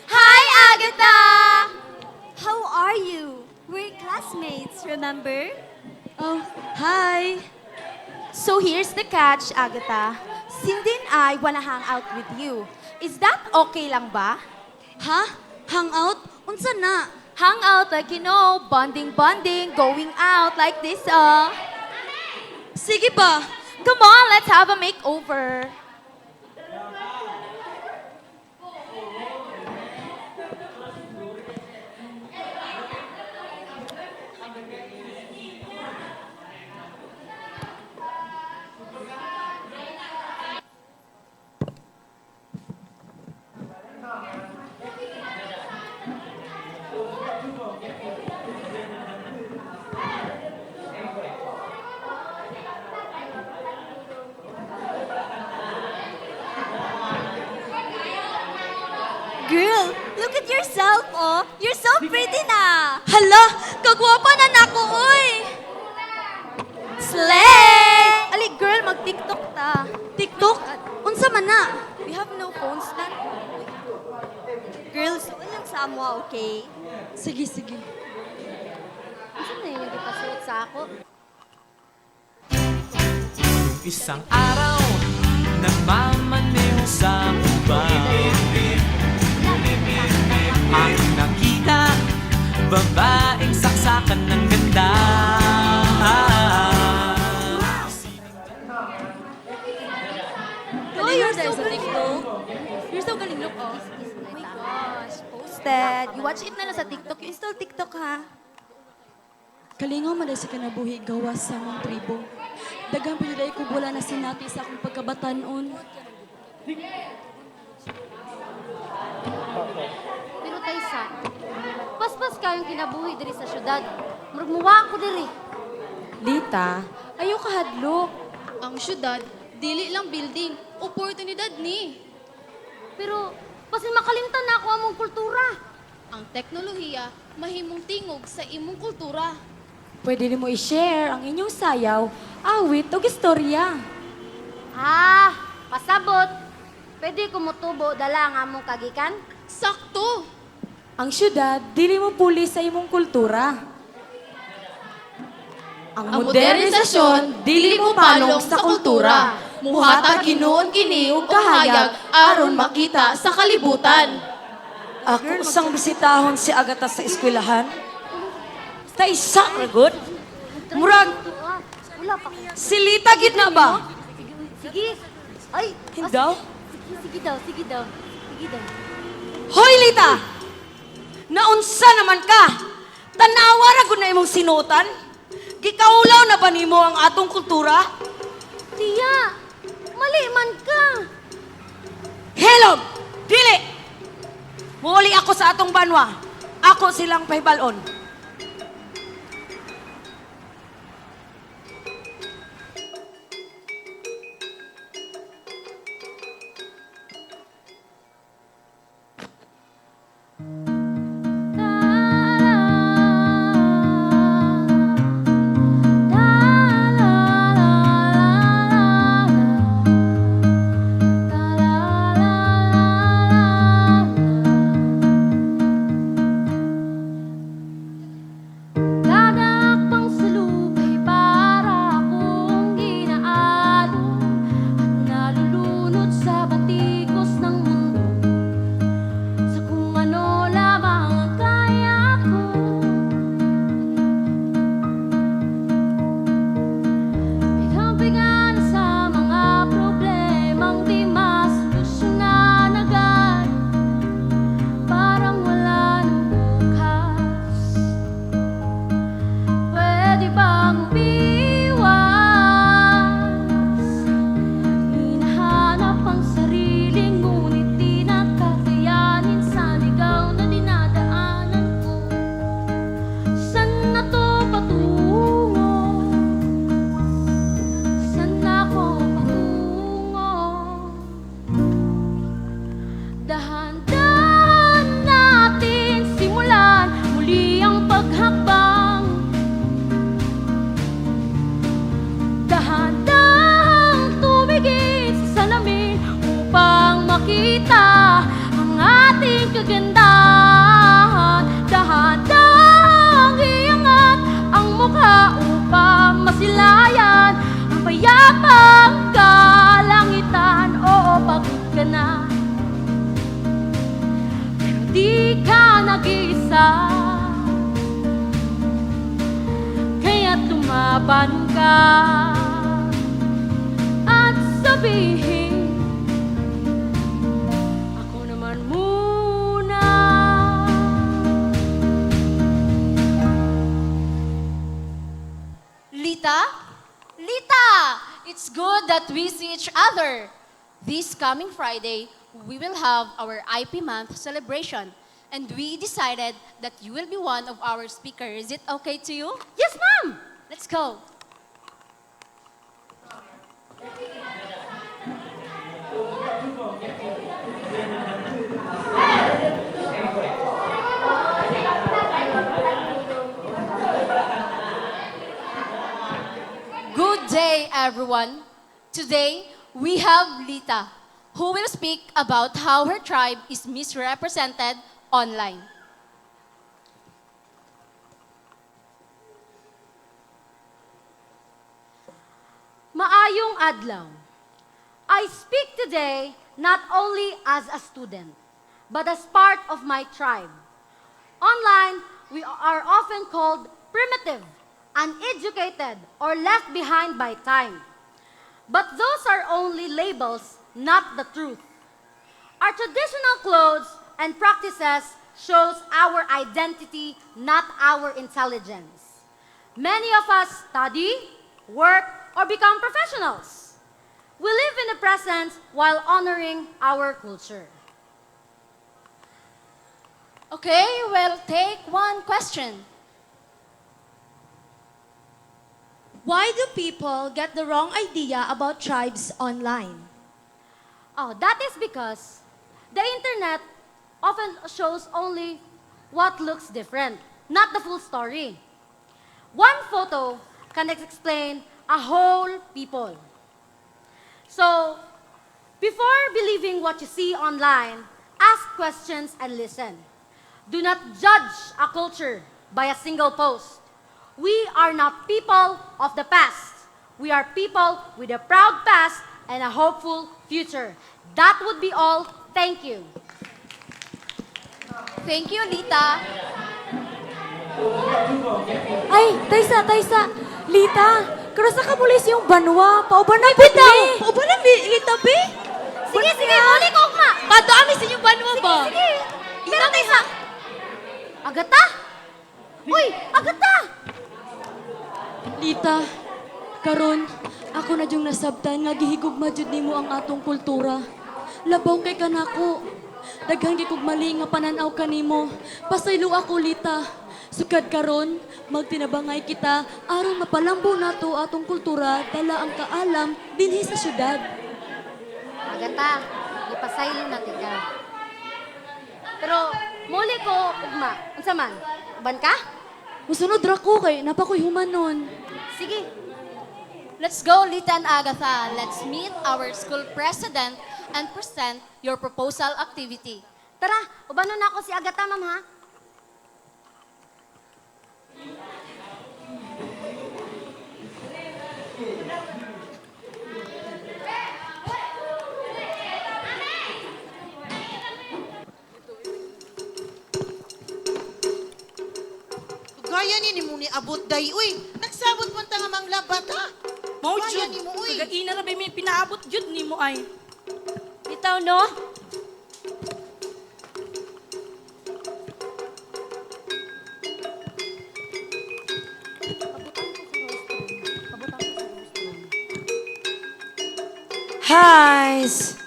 Hi, Agatha! How are you? We're classmates, remember? Oh, hi. So here's the catch, Agatha. Cindy and I wanna hang out with you. Is that okay lang ba? Ha? Hang out? Unsa na? Hang out like, you know, bonding, going out like this, Sige ba? Come on, let's have a makeover. Girl, look at yourself, oh. You're so pretty na. Hala, kagwapa na nako, oy. Slay! Ali, girl, mag-tiktok TikTok? Unsa man na? We have no phones na. Girls, walang samwa, okay? Sige, sige. Unsa na yung ipasuot sa ako? Isang araw, nagmamaneho sa uban. Ang nakita, babaeng saksakan ng ganda. Oh, you're so sa TikTok. You're so galing look, oh. Oh my gosh, posted. You watch it na lang sa TikTok. You install TikTok, ha? Kalingaw man sa kanabuhi gawas sa mong tribo. Dagang piniday ko wala na sinati sa akong pagkabatanon. Pero Taysa, paspas kayong kinabuhi diri sa syudad. Murag ko diri. Lita, ayaw ka hadlok. Ang syudad, dili lang building, oportunidad ni. Pero, pasin makalimtan na ako among kultura. Ang teknolohiya, mahimong tingog sa imong kultura. Pwede mo i-share ang inyong sayaw, awit o istorya. Ah, pasabot. Pwede ko motubo dala nga among kagikan? Sakto! Ang syudad, dili mo puli sa imong kultura. Ang modernisasyon, dili mo palong sa kultura. Muhata ginoon kini og kahayag aron makita sa kalibutan. Ako sang bisitahon si Agata sa eskwelahan. Taysa, ragod. Murag, Wala pa ko. silita gid na ba? Sige. Ay, Hindaw? Sige daw, sige daw. Sige daw. Hoy, Lita! Naunsa naman ka? Tanawa ra gud na imong sinutan? Gikaulaw na ba nimo ang atong kultura? Tiya, mali man ka. Helog! Dili! Muuli ako sa atong banwa. Ako silang pahibalon. Laban ka at sabihin, ako naman muna. Lita? Lita! It's good that we see each other. This coming Friday, we will have our IP month celebration. And we decided that you will be one of our speakers. Is it okay to you? Yes, ma'am! Let's go. Good day, everyone. Today, we have Lita, who will speak about how her tribe is misrepresented online. Maayong adlaw. I speak today not only as a student, but as part of my tribe. Online, we are often called primitive, uneducated, or left behind by time. But those are only labels, not the truth. Our traditional clothes and practices shows our identity, not our intelligence. Many of us study, work, or become professionals. We live in the present while honoring our culture. Okay, we'll take one question. Why do people get the wrong idea about tribes online? Oh, that is because the internet often shows only what looks different, not the full story. One photo can explain a whole people. So, before believing what you see online, ask questions and listen. Do not judge a culture by a single post. We are not people of the past. We are people with a proud past and a hopeful future. That would be all. Thank you. Thank you, Lita. Ay, Taysa, Lita, karusa ka pulis yung banwa, pauban na bitaw. Pauban na, Lita, be? Sige, huli ko, Ugma. Pato amis yung banwa ba? Sige. Pero Taysa, Agata? Uy, Agata! Lita, karon ako na yung nasabtan nga gihigugma jud nimo ang atong kultura. Labaw kay kanako. Daghang gikog mali nga pananaw kanimo. Pasaylo ako, Lita. Sukad karon, magtinabangay kita aron mapalambo nato atong kultura dala ang kaalam dinhi sa syudad. Agata, ipasaylo na ka. Pero, muli ko, Ugma. Unsa man? Uban ka? Musunod ra ko kay napakoy humanon. Sige. Let's go, Lita and Agatha. Let's meet our school president and present your proposal activity. Tara, ubanon na ako si Agata, ma'am, ha? Gaya ni mo ni abot day. Uy, nagsabot man ta nga mang labat ha. Mao Gaya jud. ni mo uy. Kagaina ra ba may pinaabot jud nimo ay. Bitaw no? Guys,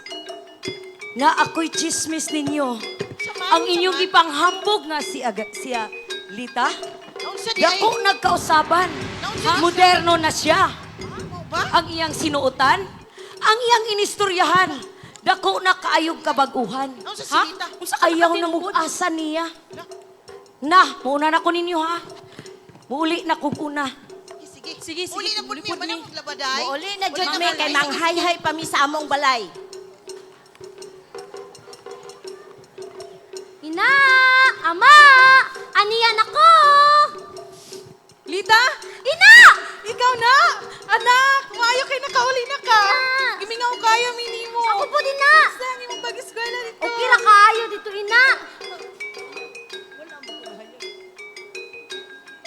na ako'y chismis ninyo. Ang inyong ipanghambog nga siya, Lita. Naunsa di ay. Dako nagkausaban. Moderno na siya. Ang iyang sinuotan, ang iyang inistoryahan. Dako na kaayog kabaguhan. Naunsa si Lita. Ayaw na mug-asa niya. Na, muna na ko ninyo ha. Muli na kong una. Sige. Uli na po mi manang labaday. Uli na jud mi kay manghay-hay pa mi sa among balay. Ina! Ama! Aniyan ako! Lita? Ina! Ikaw na? Anak, maayo kay nakauli na ka. Gimingaw kaya minimo. Ako po din na! Saan imong pag-eskwela dito? Okay ra kaayo dito, ina!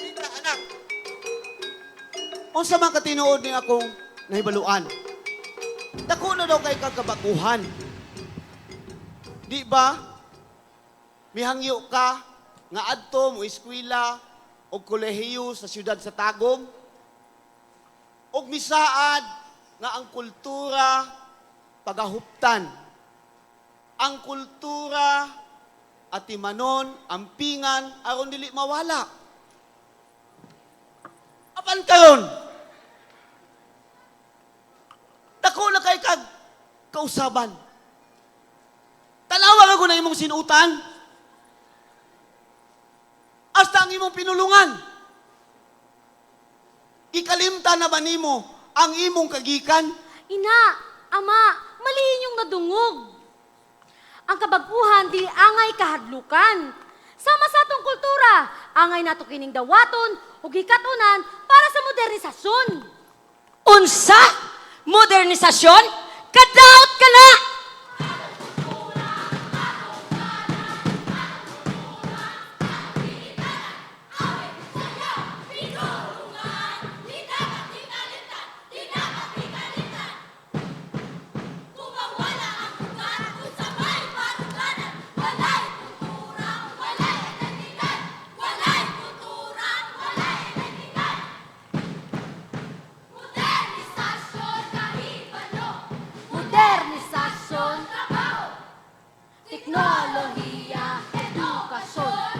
Lita, anak. Unsa man katinuod ni akong nahibaluan? Dako na daw kay kagabaguhan. Di ba? Mihangyo ka nga adto mo eskwela o kolehiyo sa siyudad sa Tagum. Og misaad nga ang kultura pagahuptan. Ang kultura atimanon, ampingan aron dili mawala. Apan karon? Dako na kay kag kausaban. Tanawa ako na imong sinutan. Hasta ang imong pinulungan. Ikalimta na ba nimo ang imong kagikan? Ina, Ama, mali inyong nadungog. Ang kabaguhan di angay kahadlukan. Sama sa atong kultura, angay nato kining dawaton ug hikatunan para sa modernisasyon. Unsa? Modernisasyon? Kadaot ka na! Modernisasyon, teknolohiya, edukasyon.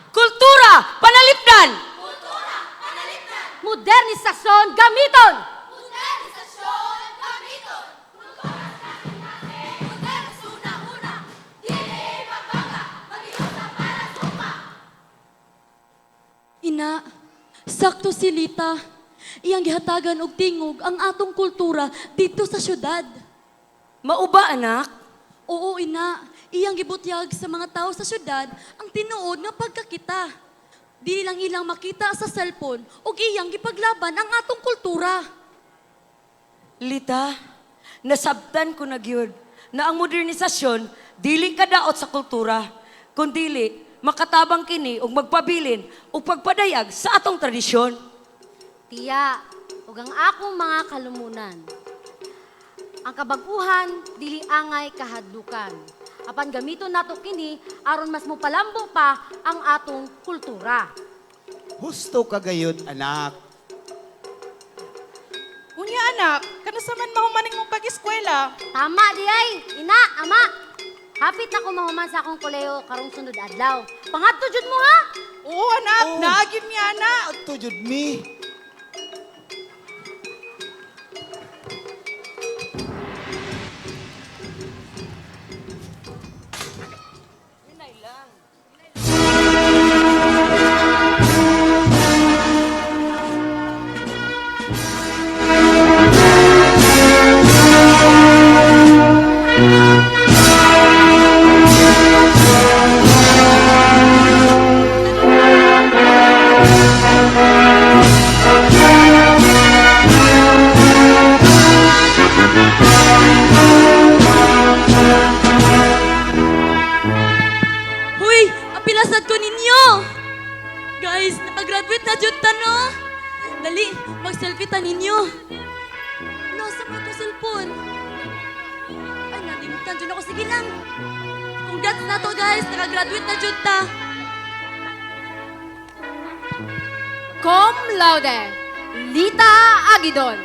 Kultura, panalipdan! Modernisasyon, gamiton! Ina, sakto si Lita. Iyang gihatagan og tingog ang atong kultura dito sa syudad. Mauba, anak? Oo, ina. Iyang gibutyag sa mga tao sa syudad ang tinuod nga pagkakita. Dili lang ilang makita sa cellphone ug iyang gipaglaban ang atong kultura. Lita, nasabtan ko na gyud na ang modernisasyon dili kadaot sa kultura, kundili makatabang kini ug magpabilin ug pagpadayag sa atong tradisyon. Tiya, ug ang akong mga kalumunan. Ang kabaguhan dili angay kahadlukan. Apan gamiton nato kini aron mas mopalambo pa ang atong kultura. Husto ka gayud, anak. Unya anak, kanasa man mahumaning mong pag-eskwela. Tama di ay, ina, ama. Hapit na ko mahuman sa akong koleyo karong sunod adlaw. Pangadto jud mo ha? Oo anak, naagin mi anak. Ato jud mi. Huy, apilasad ko ninyo! Guys, nakagraduate na jud ta no? Dali, mag-selfie ta ninyo. Nasa mo itong cellphone? Ay, nalimutan dyan ako. Sige lang. Congrats na to guys, nakagraduate na jud ta. Cum laude, Lita Agidon.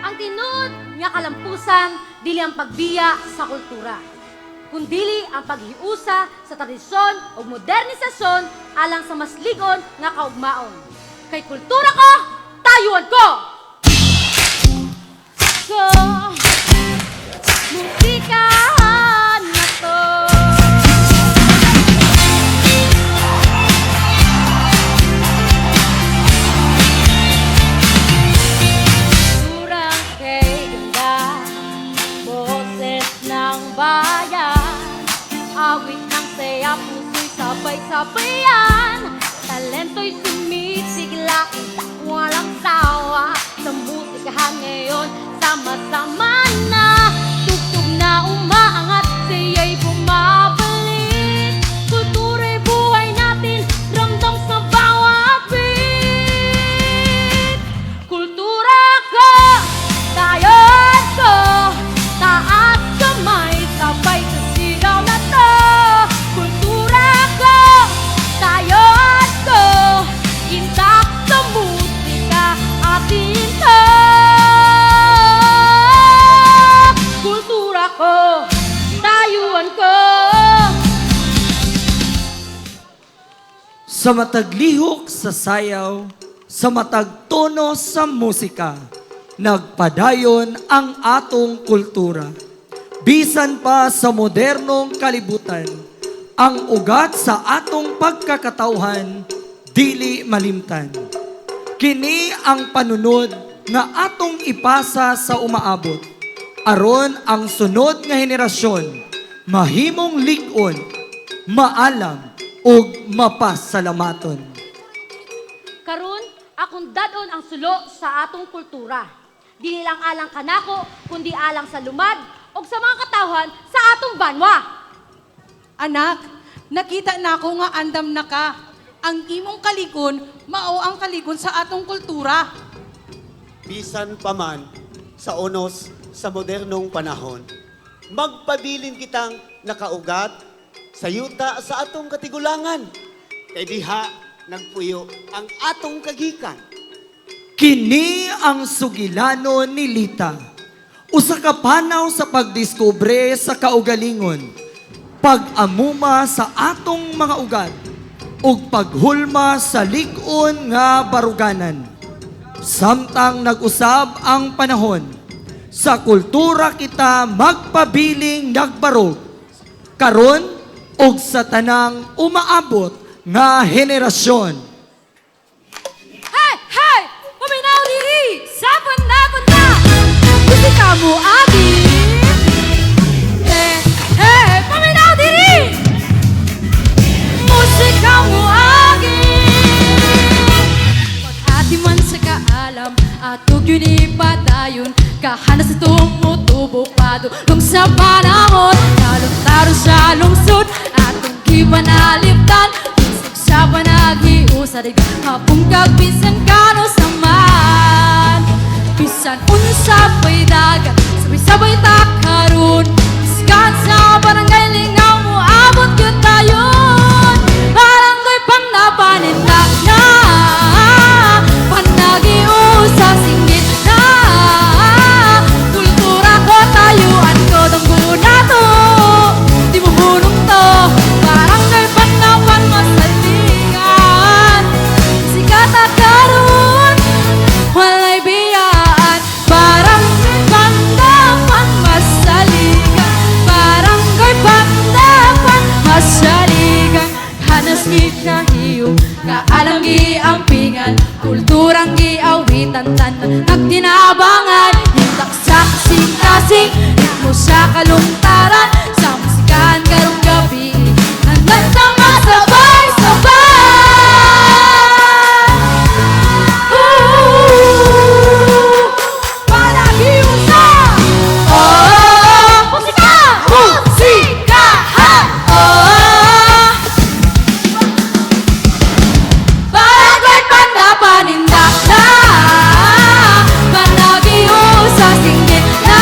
Ang tinuod nga kalampusan dili ang pagbiya sa kultura, kundili ang paghiusa sa tradisyon o modernisasyon alang sa mas ligon nga kaugmaon. Kay kultura ko, tayuan ko! So, musikahan na to. Kurang kay ganda, boses ng bayan, awit ng saya, puso'y sabay-sabayan, talento'y sumisigla, walang sawa, sa musikahan ngayon, sama-sama na, tugtog na umaangat, siya'y bumabalik, kultura'y buhay natin, ramdam sa bawat beat. Kultura ko, tayo Sa mataglihok sa sayaw, sa matagtono sa musika, nagpadayon ang atong kultura. Bisan pa sa modernong kalibutan, ang ugat sa atong pagkakatauhan, dili malimtan. Kini ang panunod nga atong ipasa sa umaabot, aron ang sunod nga henerasyon mahimong lig-on, maalam ug mapasalamaton. Karon, akong dadon ang sulo sa atong kultura. Dili lang alang kanako, kundi alang sa lumad o sa mga katawhan sa atong banwa. Anak, nakita na ako nga andam na ka. Ang imong kaligon, mao ang kaligon sa atong kultura. Bisan pa man sa unos sa modernong panahon, magpabilin kitang nakaugat sa yuta sa atong katigulangan. Kay diha nagpuyo ang atong kagikan. Kini ang sugilano ni Lita. Usa ka panaw sa pagdiskubre sa kaugalingon, pag-amuma sa atong mga ugat, ug paghulma sa lig-on nga baruganan. Samtang nag-usab ang panahon, sa kultura kita magpabiling nagbarog, karon ug sa tanang umaabot nga henerasyon. Hey! Hey! Paminaw diri! Sapan na! Musika mo agi! Hey! Hey! Paminaw diri! Musika mo agi! Pag-ati man sa kaalam, atog yun ipadayon, kahanas itong mutubo padulong sa panahon, talong-taro sa lungsod, atong gipanaliptan, sa panag-iusarig, hapungkag bisan kano saman. Bisan unsa pa'y dagat, sabay-sabay takaroon, iskan sa barangay lingaw mo, abot yun tayon. Parang ko'y panapanindak na, panag-iusa singgit na, kultura ko tayuan ko, tanggulo na to, di mo hulong to, parang ko'y panapan masalingan, sikat at karoon, walay biyaan, parang ko'y panapan masaligan, parang ko'y panapan masaligan, hanas gikahiyo, kaalang giampingan, kulturang giawitan, tanan nagtinabangan, hindak sa kasing-kasing, ritmo sa kalungtaran, sa musikahan karong gabi, hanggang sa masabay-sabay. Panagiusa! Oh! Musika! Musikahan! Oh! Parang ko'y panapanindak na, panagiusa singgit na,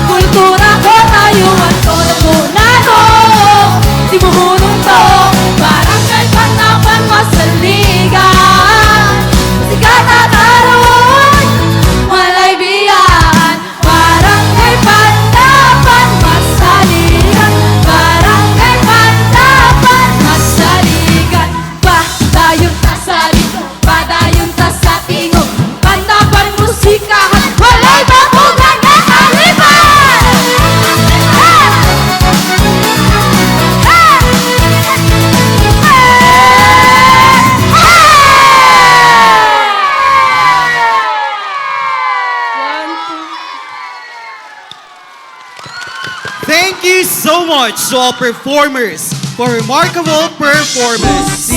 kultura ko tayuan ko na punado, di mo hunong to, parang ko'y panapan masaligan, sikat at aron, walay biyaan, parang ko'y panapan masaligan, parang ko'y panapan masaligan, padayon ta sa lito, padayon ta sa tingog, panapan musikahan, walay babugan na kalipan! Thank you so much to all performers for remarkable performance.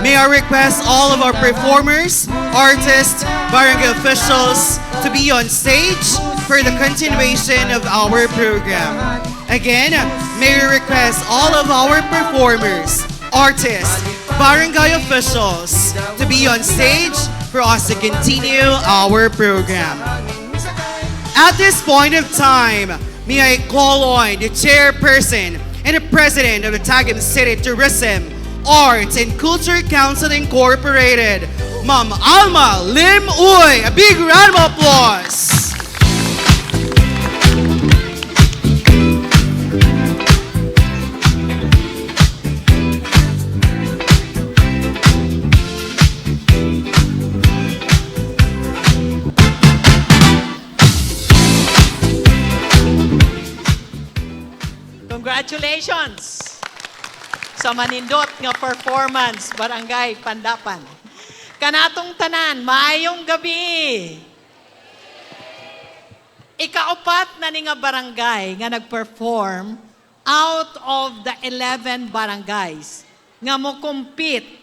May I request all of our performers, artists, barangay officials to be on stage for the continuation of our program. Again, may we request all of our performers, artists, barangay officials to be on stage for us to continue our program. At this point of time, may I call on the chairperson and the president of the Tagum City Tourism, Arts and Culture Council Incorporated, Ma'am Alma Lim Uy. A big round of applause. Congratulations sa manindot nga performance, Barangay Pandapan. Kanatong tanan, maayong gabi. Ikaapat na ni nga barangay nga nag-perform out of the 11 barangays nga mo compete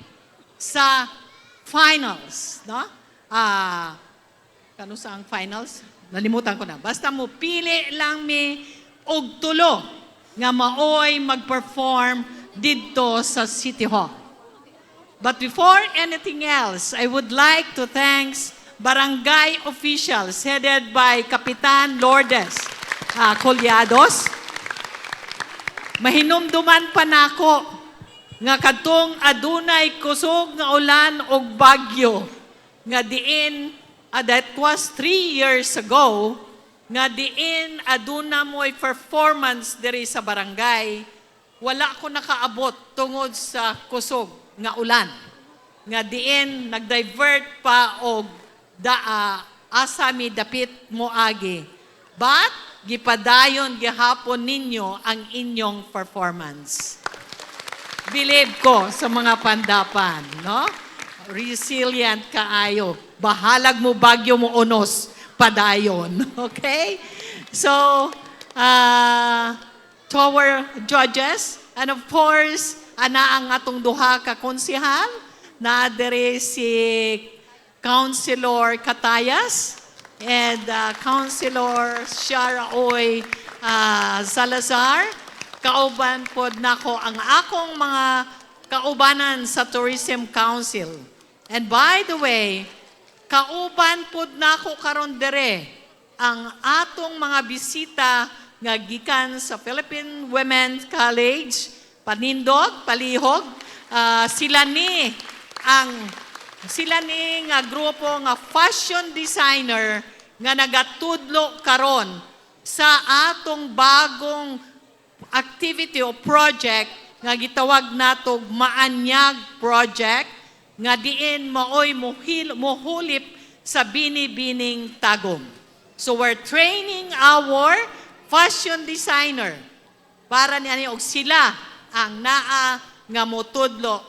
sa finals, no? Kano sa ang finals? Nalimutan ko na. Basta mo pili lang mi og tulo nga maoy mag-perform dito sa City Hall. But before anything else, I would like to thank barangay officials headed by Kapitan Lourdes Colliados. Mahinumduman pa nako nga kadtong adunay kusog nga ulan og bagyo nga diin that was 3 years ago nga diin aduna mo'y performance diri sa barangay, wala ko nakaabot tungod sa kusog nga ulan. Nga diin nag-divert pa og asami dapit moagi. But gipadayon gihapon ninyo ang inyong performance. Believe ko sa mga Pandapan, no? Resilient kaayo. Bahalag mo bagyo mo unos padayon. Okay? So, to our judges, and of course, ana ang atong duha ka konsehal, na dere si Councilor Catayas and Councilor Sharaoy Salazar. Kauban pod nako ang akong mga kaubanan sa Tourism Council. And by the way, kauban pod nako karon dere ang atong mga bisita nga gikan sa Philippine Women's College, Panindot, Palihog. Sila ni nga grupo nga fashion designer nga nagatudlo karon sa atong bagong activity o project nga gitawag natog Maanyag Project nga diin maoy mohulip sa binibining Tagum. So we're training our fashion designer para niya og sila ang naa nga motudlo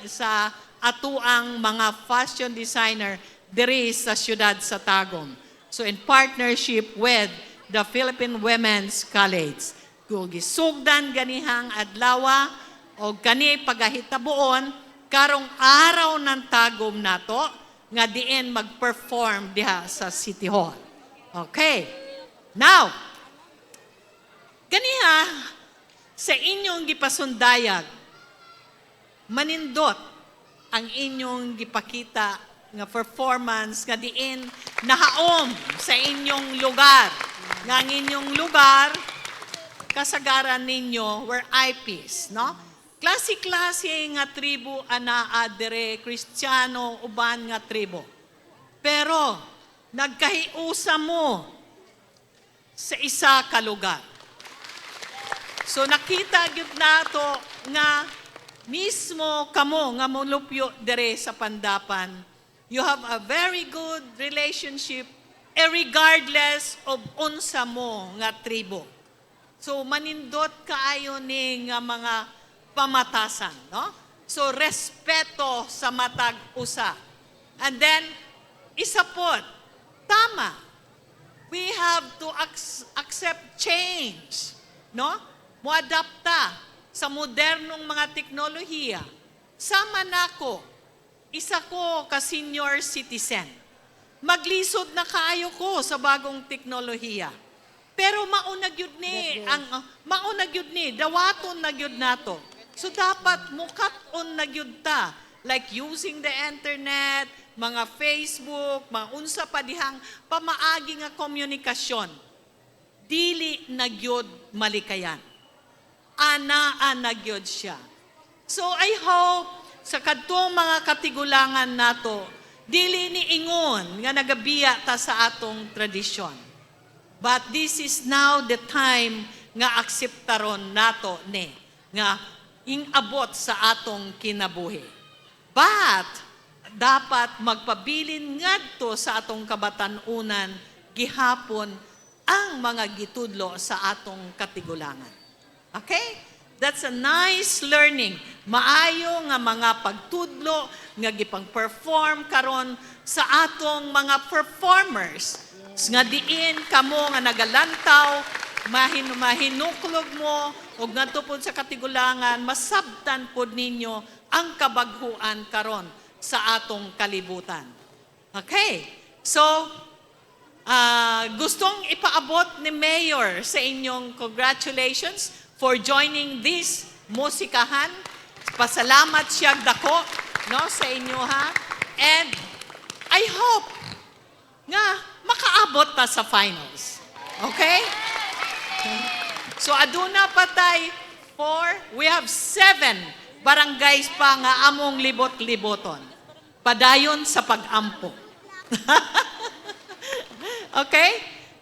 sa atuang mga fashion designer diri sa siyudad sa Tagum. So in partnership with the Philippine Women's College. Kung gisugdan ganihang adlaw o gani pagahitabuon karong araw ng Tagum nato nga diin mag-perform diha sa City Hall. Okay. Now, ganiha sa inyong gipasundayag manindot ang inyong gipakita nga performance nga diin nahaom sa inyong lugar. Nga ang inyong lugar kasagaran ninyo were IPs, no? Klase-klase nga tribo ana adere Kristiyano uban nga tribo. Pero nagkahiusa mo sa isa ka lugar. So nakita gyud nato nga mismo kamo nga molupyo dere sa Pandapan, you have a very good relationship regardless of unsa mo nga tribo. So manindot kaayo ni nga mga pamatasan, no? So respeto sa matag usa. And then isa pod, tama. We have to accept change, no? Moadapta sa modernong mga teknolohiya. Sama nako, isa ko ka senior citizen. Maglisod na kaayo ko sa bagong teknolohiya. Pero maunag yun ni, dawaton na yun nato. So dapat mukat-on na yun ta. Like using the internet, mga Facebook, mga unsa pa dihang pamaagi nga komunikasyon. Dili na yun malikayan. Anaan na yun siya. So I hope sa kadtong mga katigulangan nato, dili ni ingon nga nagabiya ta sa atong tradisyon. But this is now the time nga akseptaron nato ni nga ingabot sa atong kinabuhi. But dapat magpabilin ngadto sa atong kabatanunan gihapon ang mga gitudlo sa atong katigulangan. Okay? That's a nice learning. Maayo nga mga pagtudlo nga gipang-perform karon sa atong mga performers. Nga diin kamo nga nagalantaw, mahinuklog mo, o nga tupod sa katigulangan, masabtan pod ninyo ang kabaghuan karon sa atong kalibutan. Okay? So, gustong ipaabot ni Mayor sa inyong congratulations for joining this musikahan. Pasalamat siya dako, no, sa inyo ha. And I hope nga makaabot ta sa finals. Okay? So aduna patay we have 7 barangays pa nga among libot-liboton. Padayon sa pag-ampo. Okay?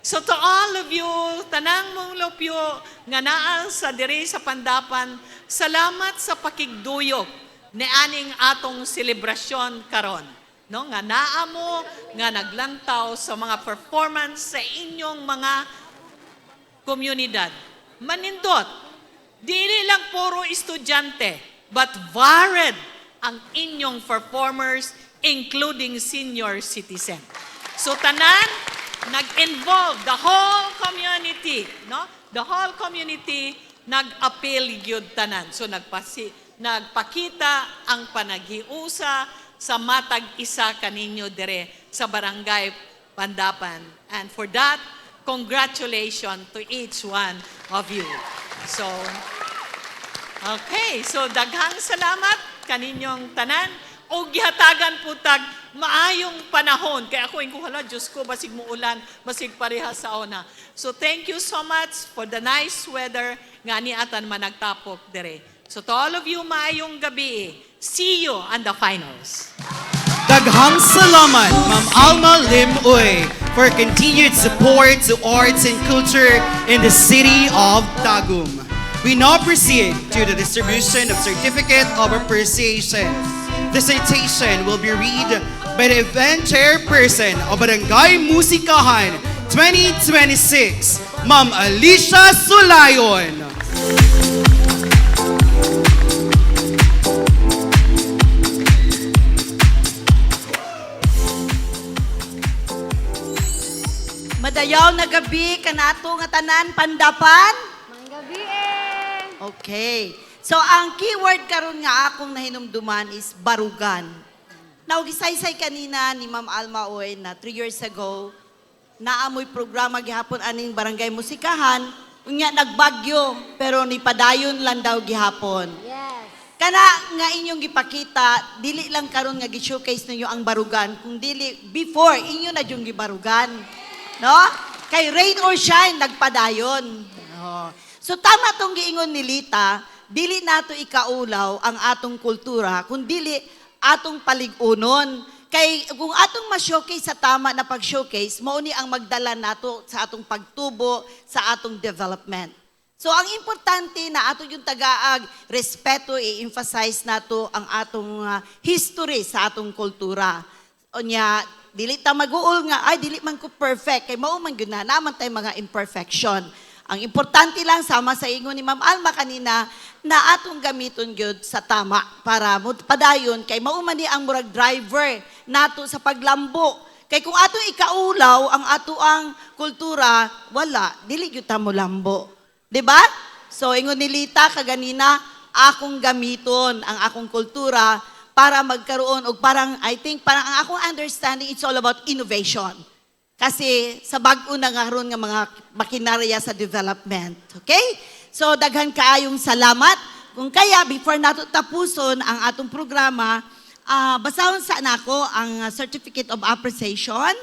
So to all of you, tanang mong lopyo nga naa sa diri sa Pandapan, salamat sa pakigduyok ni aning atong selebrasyon karon. No, nga naa mo nga naglantaw sa mga performance sa inyong mga komunidad. Manindot, dili lang puro estudyante, but varied ang inyong performers, including senior citizen. So tanan, nag-involve the whole community, no? The whole community nag-appeal gyud tanan. So nagpakita ang panagiusa sa matag isa kaninyo dire sa Barangay Pandapan. And for that, congratulations to each one of you. So, okay. So daghang salamat kaninyong tanan. O gihatagan po tag maayong panahon. Kaya ako yung hala, Diyos ko, basig mo ulan, basig pareha sa ona. So thank you so much for the nice weather nga ni atan managtapok dire. So to all of you, maayong gabi. See you on the finals. Daghang salamat, Ma'am Alma Lim Uy, for continued support to arts and culture in the city of Tagum. We now proceed to the distribution of Certificate of Appreciation. The citation will be read by the event chairperson of Barangay Musikahan 2026, Ma'am Alicia Sulayon. Madayaw na gabi kanato nga tanan Pandapan. Manggabi eh. Okay. So ang keyword karon nga akong nahinumduman is barugan. Naugisaysay kanina ni Ma'am Alma Uy na 3 years ago, naamoy programa gihapon aning Barangay Musikahan, unya nagbagyo, pero ni padayon lang daw gihapon. Yes. Kana nga inyong gipakita, dili lang karon nga gi-showcase ninyo ang barugan, kung dili before inyo na yung gibarugan. No? Kay rain or shine, nagpadayon. Oh. So tama tong giingon ni Lita, dili nato ikaulaw ang atong kultura, kung dili atong paligunon. Kay kung atong ma-showcase sa tama na pag-showcase, mao ni ang magdala nato sa atong pagtubo, sa atong development. So ang importante na ato yung tagaag, respeto, i-emphasize nato ang atong history sa atong kultura. Onya, dili ta mag-uol nga, ay dili man ko perfect, kay mao man gyud na naman tay mga imperfection. Ang importante lang, sama sa ingon ni Ma'am Alma kanina, na atong gamiton gyud sa tama para padayon kay mao man ni ang murag driver nato sa paglambo. Kay kung atong ikaulaw ang ato ang kultura, wala, dili gyud ta mo lambo. 'Di ba? So ingon ni Lita kaganina, akong gamiton ang akong kultura para magkaroon og parang I think parang ang akong understanding, it's all about innovation. Kasi sa bag-o na nga ron nga mga makinarya sa development. Okay? So daghan kaayong salamat. Kung kaya, before nato tapuson ang atong programa, basahon sa nako ang Certificate of Appreciation.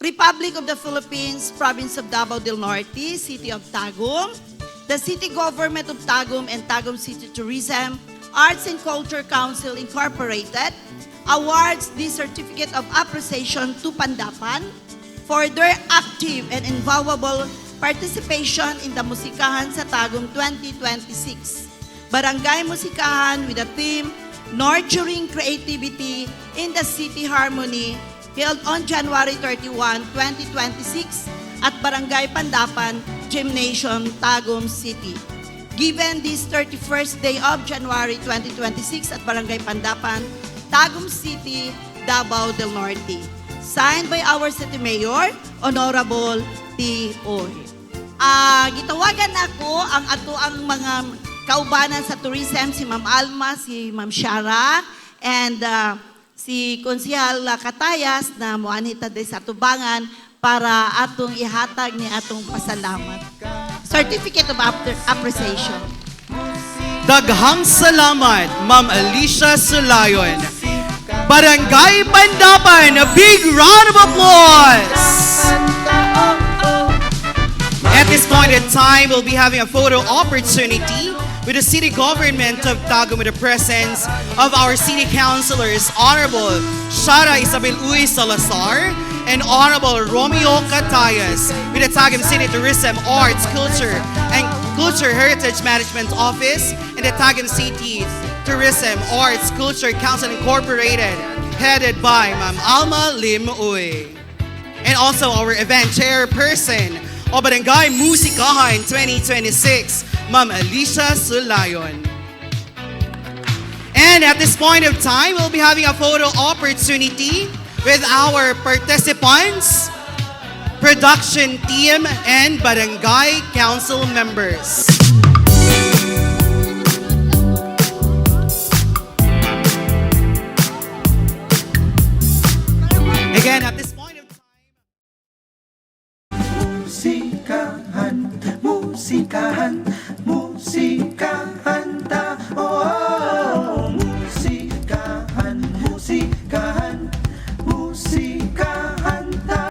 Republic of the Philippines, Province of Davao del Norte, City of Tagum, the City Government of Tagum and Tagum City Tourism, Arts and Culture Council Incorporated, awards the Certificate of Appreciation to Pandapan for their active and invaluable participation in the Musikahan sa Tagum 2026. Barangay Musikahan with the theme, Nurturing Creativity in the City Harmony, held on January 31, 2026 at Barangay Pandapan Gymnasium, Tagum City. given this 31st day of January 2026 at Barangay Pandapan, Tagum City, Davao del Norte. Signed by our City Mayor, Honorable T. Oy. Gitawagan ako ang ato ang mga kaubanan sa tourism, si Ma'am Alma, si Ma'am Shara, and si Konsehal Katayas na muanita din sa tubangan para atong ihatag ni atong pasalamat. Certificate of Appreciation. Daghang salamat, Ma'am Alicia Sulayon. Barangay Pandapan, a big round of applause! At this point in time, we'll be having a photo opportunity with the city government of Tagum with the presence of our city councilors, Honorable Shara Isabel Uy Salazar and Honorable Romeo Catayas with the Tagum City Tourism, Arts, Culture, and Culture Heritage Management Office and the Tagum City Tourism, Arts, Culture Council Incorporated, headed by Ma'am Alma Lim Uy. And also our event chairperson of Barangay Musikahan 2026, Ma'am Alicia Sulayon. And at this point of time, we'll be having a photo opportunity with our participants, production team, and Barangay Council members. Again, at this point of Musikahan, musikahan, musikahan.